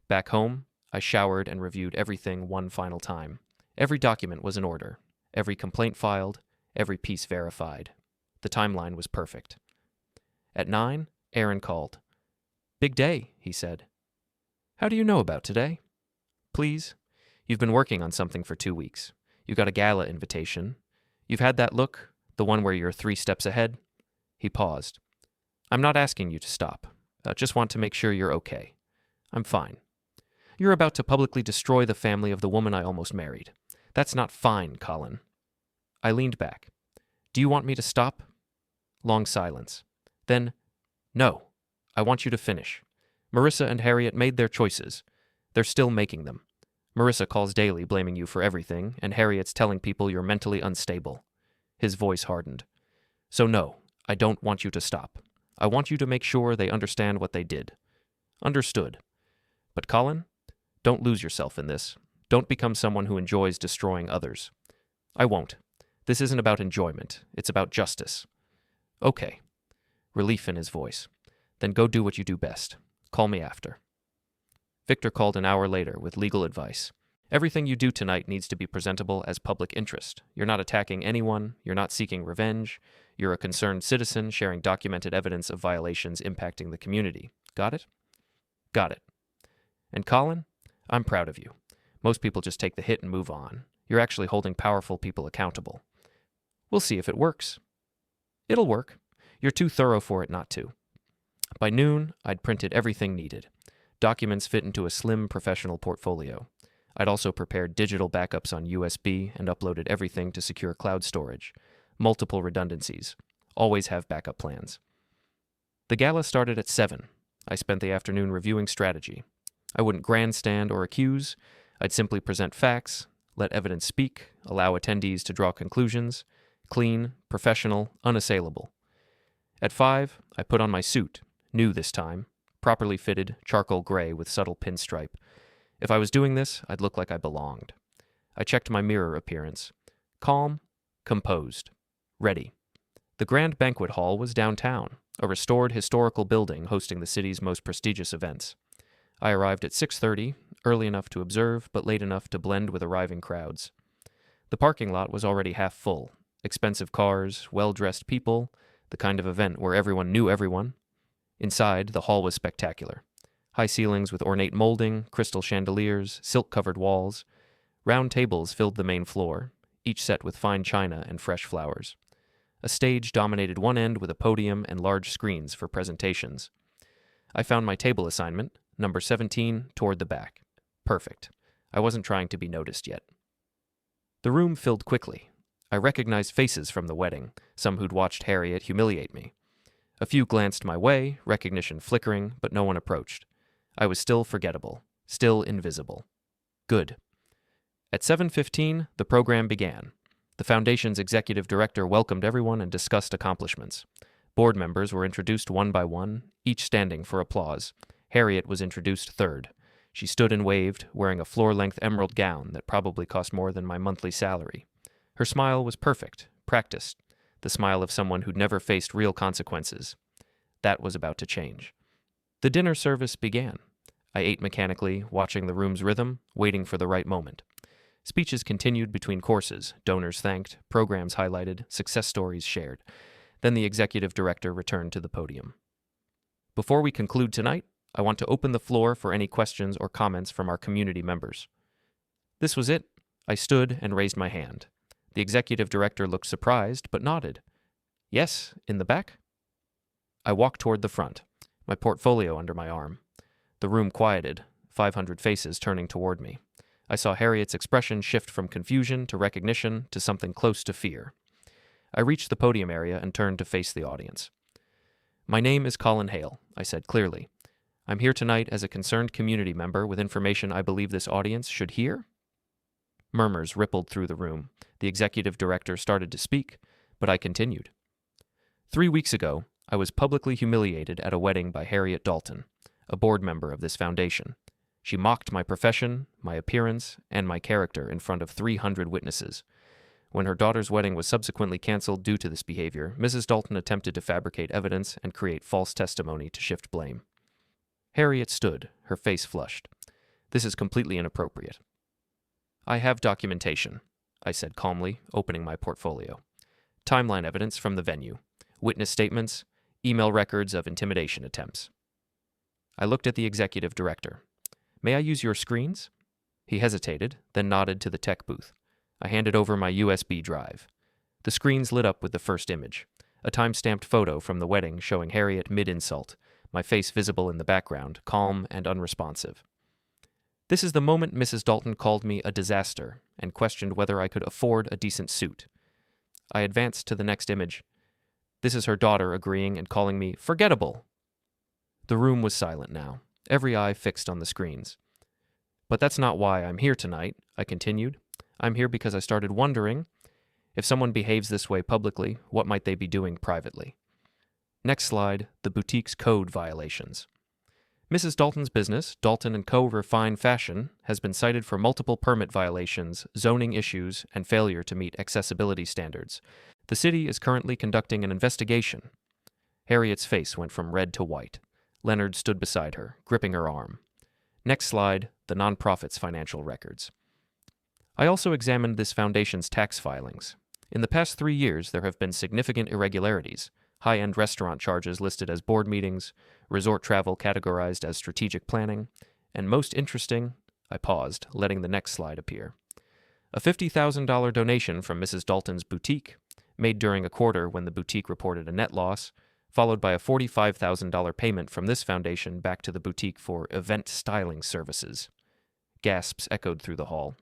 Back home, I showered and reviewed everything one final time. Every document was in order, every complaint filed, every piece verified. The timeline was perfect. At 9, Aaron called. "Big day," he said. "How do you know about today?" "Please. You've been working on something for 2 weeks. You got a gala invitation. You've had that look, the one where you're 3 steps ahead." He paused. "I'm not asking you to stop. I just want to make sure you're okay." "I'm fine." "You're about to publicly destroy the family of the woman I almost married. That's not fine, Colin." I leaned back. "Do you want me to stop?" Long silence. Then, "No. I want you to finish. Marissa and Harriet made their choices. They're still making them. Marissa calls daily blaming you for everything, and Harriet's telling people you're mentally unstable." His voice hardened. "So no, I don't want you to stop. I want you to make sure they understand what they did." "Understood. But Colin, don't lose yourself in this. Don't become someone who enjoys destroying others." "I won't. This isn't about enjoyment. It's about justice." "Okay." Relief in his voice. "Then go do what you do best. Call me after." Victor called an hour later with legal advice. "Everything you do tonight needs to be presentable as public interest. You're not attacking anyone. You're not seeking revenge. You're a concerned citizen sharing documented evidence of violations impacting the community. Got it?" "Got it." "And Colin, I'm proud of you. Most people just take the hit and move on. You're actually holding powerful people accountable." "We'll see if it works." "It'll work. You're too thorough for it not to." By noon, I'd printed everything needed. Documents fit into a slim professional portfolio. I'd also prepared digital backups on USB and uploaded everything to secure cloud storage. Multiple redundancies. Always have backup plans. The gala started at 7. I spent the afternoon reviewing strategy. I wouldn't grandstand or accuse. I'd simply present facts, let evidence speak, allow attendees to draw conclusions. Clean, professional, unassailable. At 5, I put on my suit, new this time, properly fitted, charcoal gray with subtle pinstripe. If I was doing this, I'd look like I belonged. I checked my mirror appearance. Calm, composed, ready. The Grand Banquet Hall was downtown, a restored historical building hosting the city's most prestigious events. I arrived at 6:30, early enough to observe, but late enough to blend with arriving crowds. The parking lot was already half full. Expensive cars, well-dressed people, the kind of event where everyone knew everyone. Inside, the hall was spectacular. High ceilings with ornate molding, crystal chandeliers, silk-covered walls. Round tables filled the main floor, each set with fine china and fresh flowers. A stage dominated one end with a podium and large screens for presentations. I found my table assignment, number 17, toward the back. Perfect. I wasn't trying to be noticed yet. The room filled quickly. I recognized faces from the wedding, some who'd watched Harriet humiliate me. A few glanced my way, recognition flickering, but no one approached. I was still forgettable, still invisible. Good. At 7:15, the program began. The Foundation's executive director welcomed everyone and discussed accomplishments. Board members were introduced one by one, each standing for applause. Harriet was introduced third. She stood and waved, wearing a floor-length emerald gown that probably cost more than my monthly salary. Her smile was perfect, practiced, the smile of someone who'd never faced real consequences. That was about to change. The dinner service began. I ate mechanically, watching the room's rhythm, waiting for the right moment. Speeches continued between courses, donors thanked, programs highlighted, success stories shared. Then the executive director returned to the podium. Before we conclude tonight, I want to open the floor for any questions or comments from our community members. This was it. I stood and raised my hand. The executive director looked surprised, but nodded. Yes, in the back? I walked toward the front, my portfolio under my arm. The room quieted, 500 faces turning toward me. I saw Harriet's expression shift from confusion to recognition to something close to fear. I reached the podium area and turned to face the audience. My name is Colin Hale, I said clearly. I'm here tonight as a concerned community member with information I believe this audience should hear. Murmurs rippled through the room. The executive director started to speak, but I continued. 3 weeks ago, I was publicly humiliated at a wedding by Harriet Dalton, a board member of this foundation. She mocked my profession, my appearance, and my character in front of 300 witnesses. When her daughter's wedding was subsequently canceled due to this behavior, Mrs. Dalton attempted to fabricate evidence and create false testimony to shift blame. Harriet stood, her face flushed. This is completely inappropriate. I have documentation, I said calmly, opening my portfolio. Timeline evidence from the venue, witness statements, email records of intimidation attempts. I looked at the executive director. May I use your screens? He hesitated, then nodded to the tech booth. I handed over my USB drive. The screens lit up with the first image, a time-stamped photo from the wedding showing Harriet mid-insult, my face visible in the background, calm and unresponsive. This is the moment Mrs. Dalton called me a disaster and questioned whether I could afford a decent suit. I advanced to the next image. This is her daughter agreeing and calling me forgettable. The room was silent now, every eye fixed on the screens. But that's not why I'm here tonight, I continued. I'm here because I started wondering, if someone behaves this way publicly, what might they be doing privately? Next slide, the boutique's code violations. Mrs. Dalton's business, Dalton & Co. Refine Fashion, has been cited for multiple permit violations, zoning issues, and failure to meet accessibility standards. The city is currently conducting an investigation. Harriet's face went from red to white. Leonard stood beside her, gripping her arm. Next slide, the nonprofit's financial records. I also examined this foundation's tax filings. In the past 3 years, there have been significant irregularities. High-end restaurant charges listed as board meetings, resort travel categorized as strategic planning, and most interesting, I paused, letting the next slide appear. A $50,000 donation from Mrs. Dalton's boutique, made during a quarter when the boutique reported a net loss, followed by a $45,000 payment from this foundation back to the boutique for event styling services. Gasps echoed through the hall.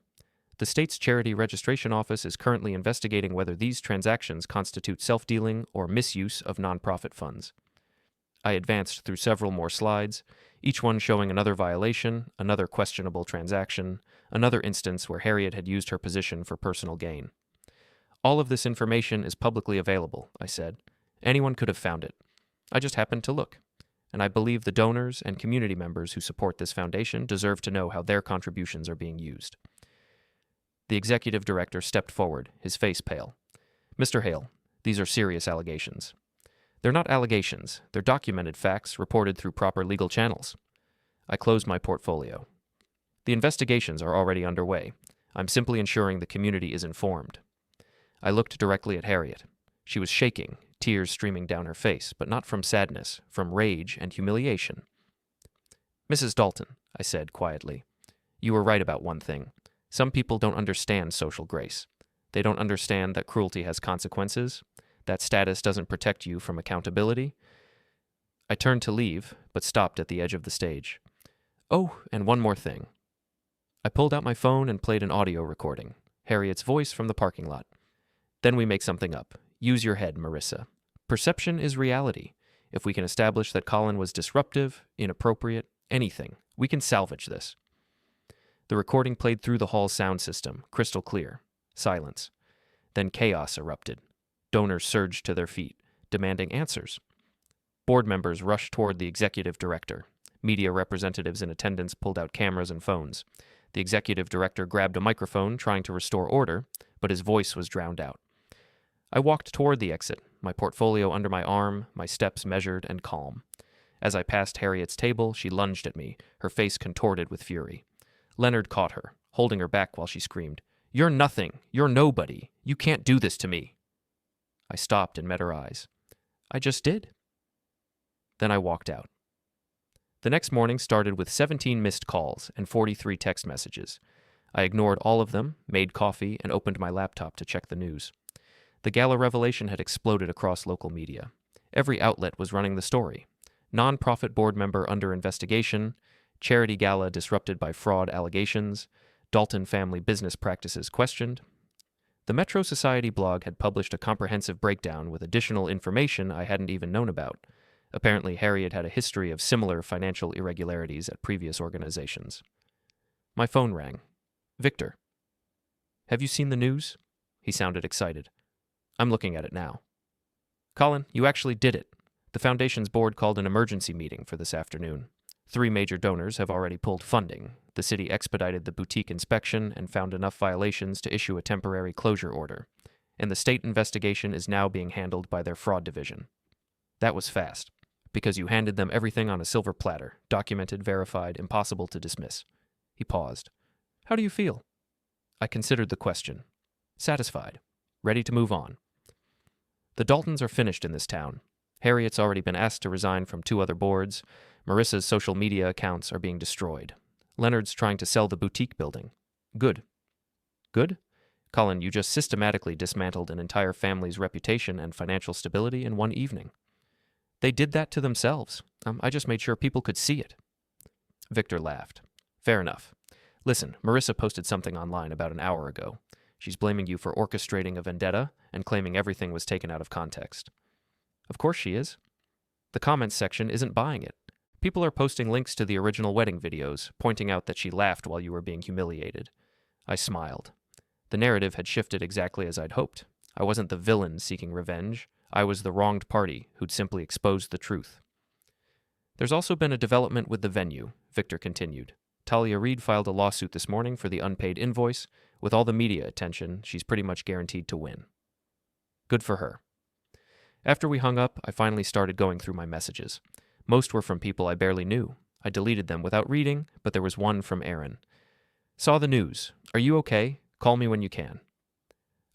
The state's charity registration office is currently investigating whether these transactions constitute self-dealing or misuse of nonprofit funds. I advanced through several more slides, each one showing another violation, another questionable transaction, another instance where Harriet had used her position for personal gain. All of this information is publicly available, I said. Anyone could have found it. I just happened to look. And I believe the donors and community members who support this foundation deserve to know how their contributions are being used. The executive director stepped forward, his face pale. Mr. Hale, these are serious allegations. They're not allegations, they're documented facts reported through proper legal channels. I closed my portfolio. The investigations are already underway. I'm simply ensuring the community is informed. I looked directly at Harriet. She was shaking, tears streaming down her face, but not from sadness, from rage and humiliation. Mrs. Dalton, I said quietly, you were right about one thing. Some people don't understand social grace. They don't understand that cruelty has consequences, that status doesn't protect you from accountability. I turned to leave, but stopped at the edge of the stage. Oh, and one more thing. I pulled out my phone and played an audio recording, Harriet's voice from the parking lot. Then we make something up. Use your head, Marissa. Perception is reality. If we can establish that Colin was disruptive, inappropriate, anything, we can salvage this. The recording played through the hall's sound system, crystal clear. Silence. Then chaos erupted. Donors surged to their feet, demanding answers. Board members rushed toward the executive director. Media representatives in attendance pulled out cameras and phones. The executive director grabbed a microphone, trying to restore order, but his voice was drowned out. I walked toward the exit, my portfolio under my arm, my steps measured and calm. As I passed Harriet's table, she lunged at me, her face contorted with fury. Leonard caught her, holding her back while she screamed, "You're nothing. You're nobody. You can't do this to me." I stopped and met her eyes. I just did. Then I walked out. The next morning started with 17 missed calls and 43 text messages. I ignored all of them, made coffee, and opened my laptop to check the news. The gala revelation had exploded across local media. Every outlet was running the story. Non-profit board member under investigation, charity gala disrupted by fraud allegations, Dalton family business practices questioned. The Metro Society blog had published a comprehensive breakdown with additional information I hadn't even known about. Apparently, Harriet had a history of similar financial irregularities at previous organizations. My phone rang. Victor. Have you seen the news? He sounded excited. I'm looking at it now. Colin, you actually did it. The Foundation's board called an emergency meeting for this afternoon. 3 major donors have already pulled funding. The city expedited the boutique inspection and found enough violations to issue a temporary closure order. And the state investigation is now being handled by their fraud division. That was fast, because you handed them everything on a silver platter, documented, verified, impossible to dismiss. He paused. How do you feel? I considered the question. Satisfied. Ready to move on. The Daltons are finished in this town. Harriet's already been asked to resign from 2 other boards. Marissa's social media accounts are being destroyed. Leonard's trying to sell the boutique building. Good. Good? Colin, you just systematically dismantled an entire family's reputation and financial stability in one evening. They did that to themselves. I just made sure people could see it. Victor laughed. Fair enough. Listen, Marissa posted something online about an hour ago. She's blaming you for orchestrating a vendetta and claiming everything was taken out of context. Of course she is. The comments section isn't buying it. People are posting links to the original wedding videos, pointing out that she laughed while you were being humiliated. I smiled. The narrative had shifted exactly as I'd hoped. I wasn't the villain seeking revenge. I was the wronged party who'd simply exposed the truth. There's also been a development with the venue, Victor continued. Talia Reid filed a lawsuit this morning for the unpaid invoice. With all the media attention, she's pretty much guaranteed to win. Good for her. After we hung up, I finally started going through my messages. Most were from people I barely knew. I deleted them without reading, but there was one from Aaron. Saw the news. Are you okay? Call me when you can.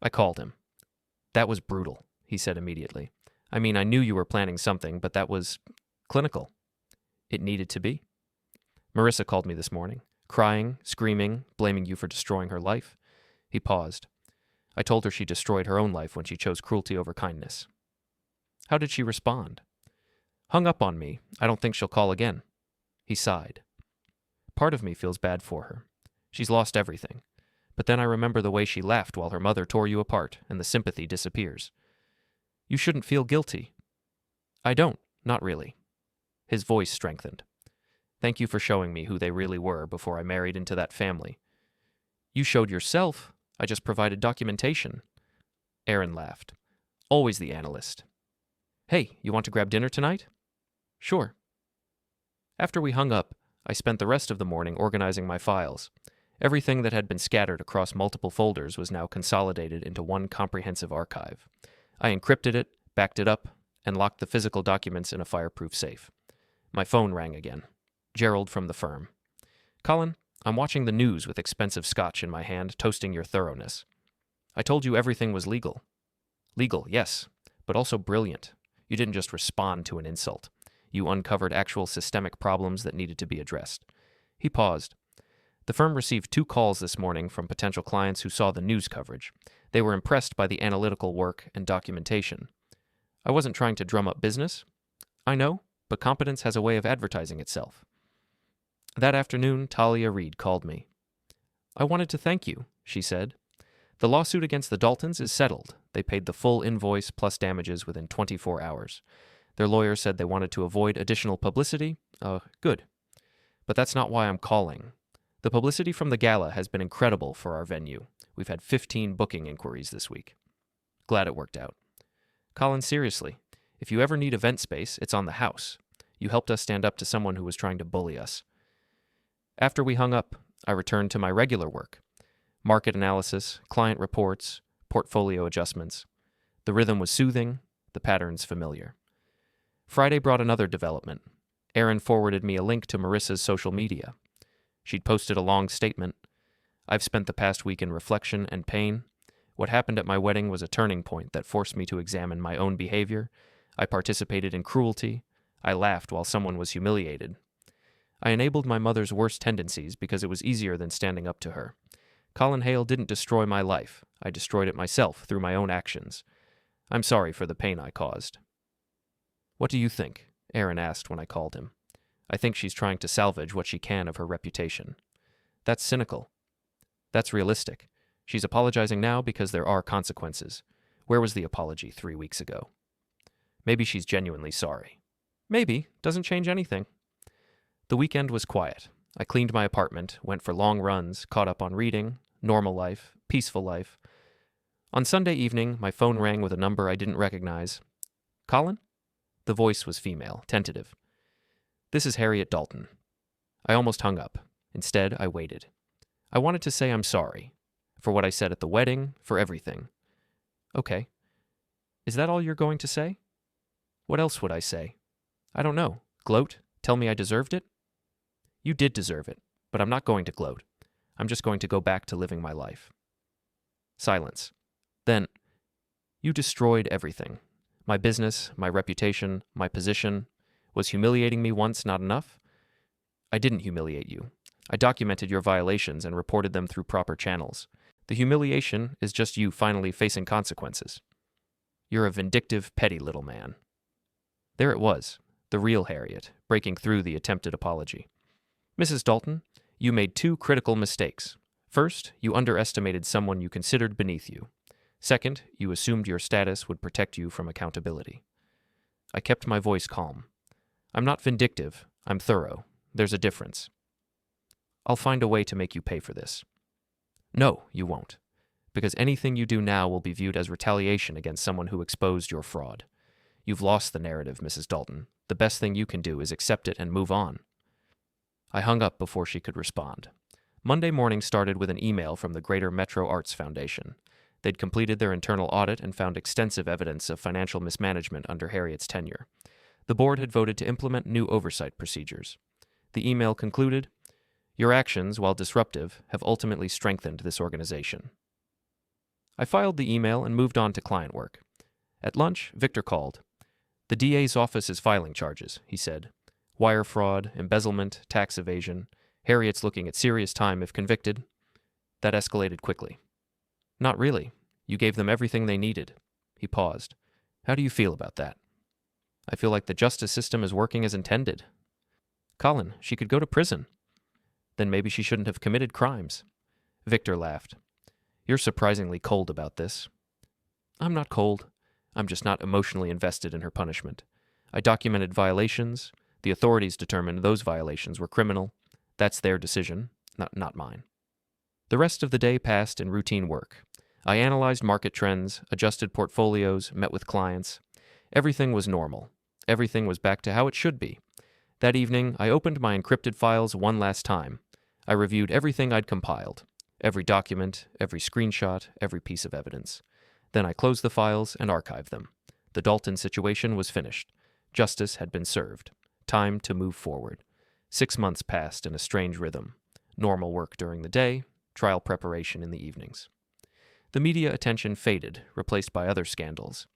I called him. That was brutal, he said immediately. I mean, I knew you were planning something, but that was clinical. It needed to be. Marissa called me this morning, crying, screaming, blaming you for destroying her life. He paused. I told her she destroyed her own life when she chose cruelty over kindness. How did she respond? Hung up on me. I don't think she'll call again. He sighed. Part of me feels bad for her. She's lost everything. But then I remember the way she laughed while her mother tore you apart, and the sympathy disappears. You shouldn't feel guilty. I don't, not really. His voice strengthened. Thank you for showing me who they really were before I married into that family. You showed yourself. I just provided documentation. Aaron laughed. Always the analyst. Hey, you want to grab dinner tonight? Sure. After we hung up, I spent the rest of the morning organizing my files. Everything that had been scattered across multiple folders was now consolidated into one comprehensive archive. I encrypted it, backed it up, and locked the physical documents in a fireproof safe. My phone rang again. Gerald from the firm. Colin, I'm watching the news with expensive scotch in my hand, toasting your thoroughness. I told you everything was legal. Legal, yes, but also brilliant. You didn't just respond to an insult. You uncovered actual systemic problems that needed to be addressed. He paused. The firm received 2 calls this morning from potential clients who saw the news coverage. They were impressed by the analytical work and documentation. I wasn't trying to drum up business. I know, but competence has a way of advertising itself. That afternoon, Talia Reid called me. I wanted to thank you, she said. The lawsuit against the Daltons is settled. They paid the full invoice plus damages within 24 hours. Their lawyer said they wanted to avoid additional publicity. Good. But that's not why I'm calling. The publicity from the gala has been incredible for our venue. We've had 15 booking inquiries this week. Glad it worked out. Colin, seriously, if you ever need event space, it's on the house. You helped us stand up to someone who was trying to bully us. After we hung up, I returned to my regular work. Market analysis, client reports, portfolio adjustments. The rhythm was soothing, the patterns familiar. Friday brought another development. Aaron forwarded me a link to Marissa's social media. She'd posted a long statement. I've spent the past week in reflection and pain. What happened at my wedding was a turning point that forced me to examine my own behavior. I participated in cruelty. I laughed while someone was humiliated. I enabled my mother's worst tendencies because it was easier than standing up to her. Colin Hale didn't destroy my life. I destroyed it myself through my own actions. I'm sorry for the pain I caused. What do you think? Aaron asked when I called him. I think she's trying to salvage what she can of her reputation. That's cynical. That's realistic. She's apologizing now because there are consequences. Where was the apology 3 weeks ago? Maybe she's genuinely sorry. Maybe. Doesn't change anything. The weekend was quiet. I cleaned my apartment, went for long runs, caught up on reading, normal life, peaceful life. On Sunday evening, my phone rang with a number I didn't recognize. Colin? The voice was female, tentative. This is Harriet Dalton. I almost hung up. Instead, I waited. I wanted to say I'm sorry. For what I said at the wedding, for everything. Okay. Is that all you're going to say? What else would I say? I don't know. Gloat? Tell me I deserved it? You did deserve it, but I'm not going to gloat. I'm just going to go back to living my life. Silence. Then, you destroyed everything. My business, my reputation, my position. Was humiliating me once not enough? I didn't humiliate you. I documented your violations and reported them through proper channels. The humiliation is just you finally facing consequences. You're a vindictive, petty little man. There it was, the real Harriet, breaking through the attempted apology. Mrs. Dalton, you made 2 critical mistakes. First, you underestimated someone you considered beneath you. Second, you assumed your status would protect you from accountability. I kept my voice calm. I'm not vindictive, I'm thorough. There's a difference. I'll find a way to make you pay for this. No, you won't. Because anything you do now will be viewed as retaliation against someone who exposed your fraud. You've lost the narrative, Mrs. Dalton. The best thing you can do is accept it and move on. I hung up before she could respond. Monday morning started with an email from the Greater Metro Arts Foundation. They'd completed their internal audit and found extensive evidence of financial mismanagement under Harriet's tenure. The board had voted to implement new oversight procedures. The email concluded, your actions, while disruptive, have ultimately strengthened this organization. I filed the email and moved on to client work. At lunch, Victor called. The DA's office is filing charges, he said. Wire fraud, embezzlement, tax evasion. Harriet's looking at serious time if convicted. That escalated quickly. Not really. You gave them everything they needed. He paused. How do you feel about that? I feel like the justice system is working as intended. Colin, she could go to prison. Then maybe she shouldn't have committed crimes. Victor laughed. You're surprisingly cold about this. I'm not cold. I'm just not emotionally invested in her punishment. I documented violations. The authorities determined those violations were criminal. That's their decision, not mine. The rest of the day passed in routine work. I analyzed market trends, adjusted portfolios, met with clients. Everything was normal. Everything was back to how it should be. That evening, I opened my encrypted files one last time. I reviewed everything I'd compiled. Every document, every screenshot, every piece of evidence. Then I closed the files and archived them. The Dalton situation was finished. Justice had been served. Time to move forward. 6 months passed in a strange rhythm. Normal work during the day, trial preparation in the evenings. The media attention faded, replaced by other scandals.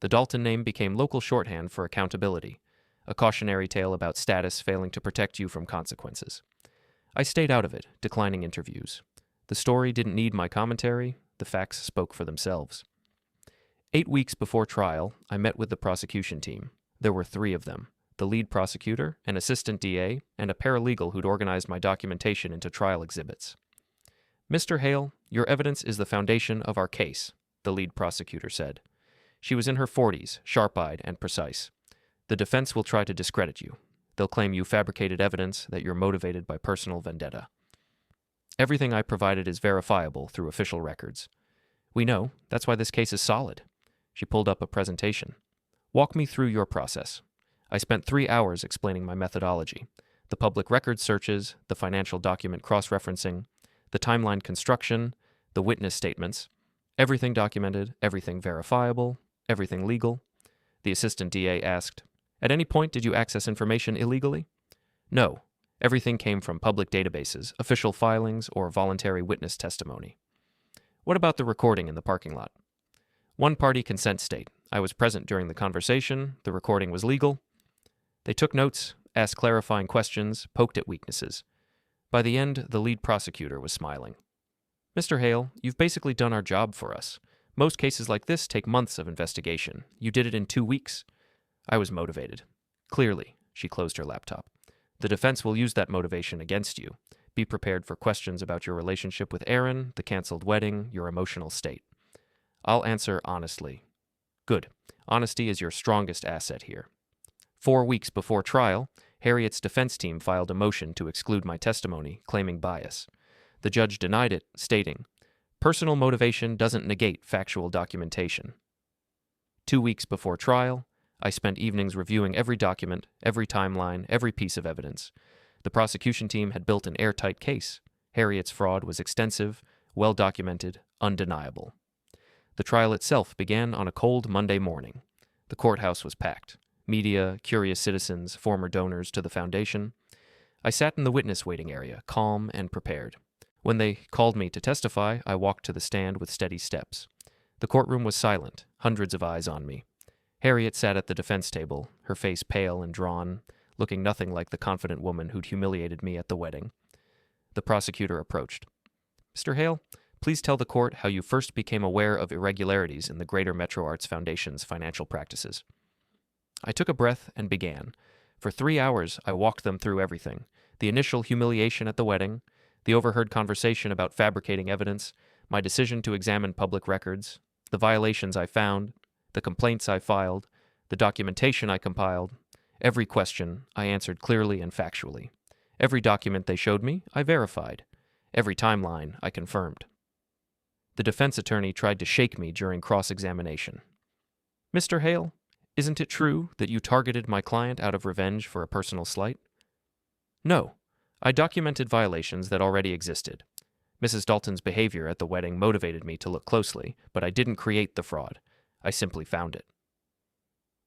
The Dalton name became local shorthand for accountability, a cautionary tale about status failing to protect you from consequences. I stayed out of it, declining interviews. The story didn't need my commentary. The facts spoke for themselves. 8 weeks before trial, I met with the prosecution team. There were 3 of them, the lead prosecutor, an assistant DA, and a paralegal who'd organized my documentation into trial exhibits. Mr. Hale, your evidence is the foundation of our case, the lead prosecutor said. She was in her 40s, sharp-eyed and precise. The defense will try to discredit you. They'll claim you fabricated evidence, that you're motivated by personal vendetta. Everything I provided is verifiable through official records. We know. That's why this case is solid. She pulled up a presentation. Walk me through your process. I spent 3 hours explaining my methodology. The public record searches, the financial document cross-referencing, the timeline construction, the witness statements. Everything documented, everything verifiable, everything legal. The assistant DA asked, at any point did you access information illegally? No. Everything came from public databases, official filings, or voluntary witness testimony. What about the recording in the parking lot? One-party consent state. I was present during the conversation. The recording was legal. They took notes, asked clarifying questions, poked at weaknesses. By the end, the lead prosecutor was smiling. Mr. Hale, you've basically done our job for us. Most cases like this take months of investigation. You did it in 2 weeks. I was motivated. Clearly, she closed her laptop. The defense will use that motivation against you. Be prepared for questions about your relationship with Aaron, the canceled wedding, your emotional state. I'll answer honestly. Good. Honesty is your strongest asset here. 4 weeks before trial, Harriet's defense team filed a motion to exclude my testimony, claiming bias. The judge denied it, stating, "Personal motivation doesn't negate factual documentation." 2 weeks before trial, I spent evenings reviewing every document, every timeline, every piece of evidence. The prosecution team had built an airtight case. Harriet's fraud was extensive, well-documented, undeniable. The trial itself began on a cold Monday morning. The courthouse was packed. Media, curious citizens, former donors to the foundation. I sat in the witness waiting area, calm and prepared. When they called me to testify, I walked to the stand with steady steps. The courtroom was silent, hundreds of eyes on me. Harriet sat at the defense table, her face pale and drawn, looking nothing like the confident woman who'd humiliated me at the wedding. The prosecutor approached. "Mr. Hale, please tell the court how you first became aware of irregularities in the Greater Metro Arts Foundation's financial practices." I took a breath and began. For 3 hours, I walked them through everything. The initial humiliation at the wedding, the overheard conversation about fabricating evidence, my decision to examine public records, the violations I found, the complaints I filed, the documentation I compiled. Every question I answered clearly and factually. Every document they showed me, I verified. Every timeline I confirmed. The defense attorney tried to shake me during cross-examination. "Mr. Hale, isn't it true that you targeted my client out of revenge for a personal slight?" "No. I documented violations that already existed. Mrs. Dalton's behavior at the wedding motivated me to look closely, but I didn't create the fraud. I simply found it."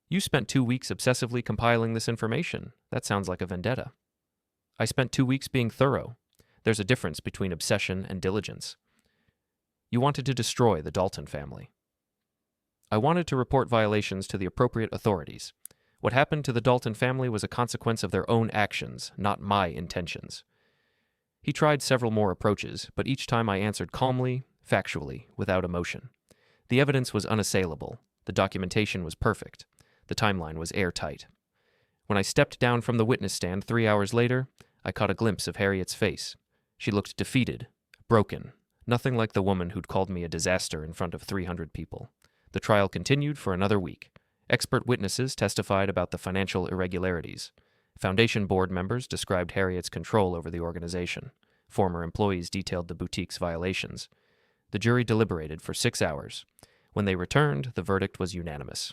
"You spent 2 weeks obsessively compiling this information. That sounds like a vendetta." "I spent 2 weeks being thorough. There's a difference between obsession and diligence." "You wanted to destroy the Dalton family." "I wanted to report violations to the appropriate authorities. What happened to the Dalton family was a consequence of their own actions, not my intentions." He tried several more approaches, but each time I answered calmly, factually, without emotion. The evidence was unassailable. The documentation was perfect. The timeline was airtight. When I stepped down from the witness stand 3 hours later, I caught a glimpse of Harriet's face. She looked defeated, broken, nothing like the woman who'd called me a disaster in front of 300 people. The trial continued for another week. Expert witnesses testified about the financial irregularities. Foundation board members described Harriet's control over the organization. Former employees detailed the boutique's violations. The jury deliberated for 6 hours. When they returned, the verdict was unanimous.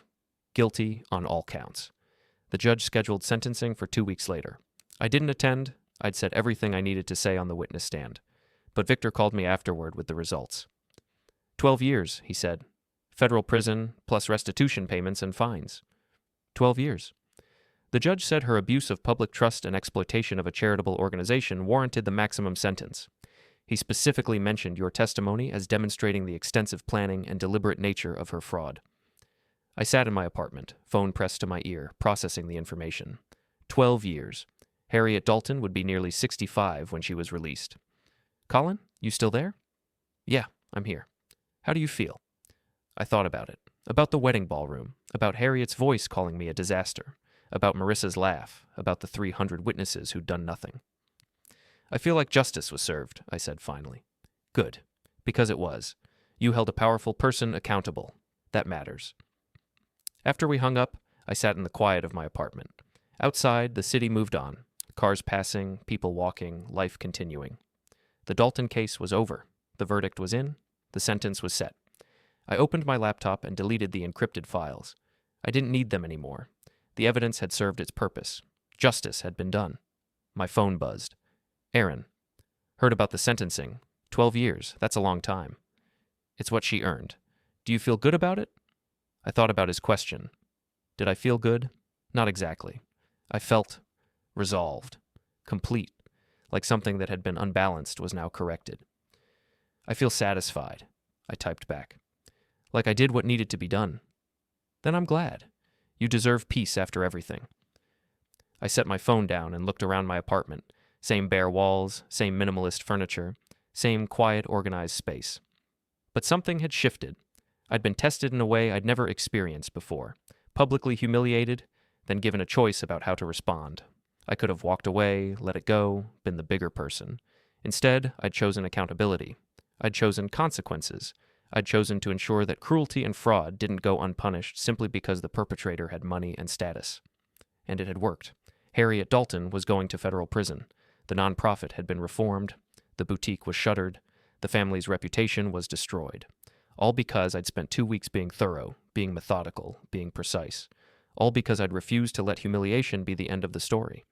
Guilty on all counts. The judge scheduled sentencing for 2 weeks later. I didn't attend. I'd said everything I needed to say on the witness stand. But Victor called me afterward with the results. 12 years, he said. Federal prison, plus restitution payments and fines. 12 years. The judge said her abuse of public trust and exploitation of a charitable organization warranted the maximum sentence. He specifically mentioned your testimony as demonstrating the extensive planning and deliberate nature of her fraud. I sat in my apartment, phone pressed to my ear, processing the information. 12 years. Harriet Dalton would be nearly 65 when she was released. "Colin, you still there?" "Yeah, I'm here. How do you feel?" I thought about it. About the wedding ballroom. About Harriet's voice calling me a disaster. About Marissa's laugh. About the 300 witnesses who'd done nothing. "I feel like justice was served," I said finally. "Good. Because it was. You held a powerful person accountable. That matters." After we hung up, I sat in the quiet of my apartment. Outside, the city moved on. Cars passing, people walking, life continuing. The Dalton case was over. The verdict was in. The sentence was set. I opened my laptop and deleted the encrypted files. I didn't need them anymore. The evidence had served its purpose. Justice had been done. My phone buzzed. "Aaron. Heard about the sentencing. 12 years. That's a long time." "It's what she earned. Do you feel good about it?" I thought about his question. Did I feel good? Not exactly. I felt resolved, complete, like something that had been unbalanced was now corrected. "I feel satisfied," I typed back. Like I did what needed to be done. Then I'm glad. You deserve peace after everything. I set my phone down and looked around my apartment. Same bare walls, same minimalist furniture, same quiet, organized space. But something had shifted. I'd been tested in a way I'd never experienced before. Publicly humiliated, then given a choice about how to respond. I could have walked away, let it go, been the bigger person. Instead, I'd chosen accountability. I'd chosen consequences. I'd chosen to ensure that cruelty and fraud didn't go unpunished simply because the perpetrator had money and status. And it had worked. Harriet Dalton was going to federal prison. The nonprofit had been reformed. The boutique was shuttered. The family's reputation was destroyed. All because I'd spent 2 weeks being thorough, being methodical, being precise. All because I'd refused to let humiliation be the end of the story.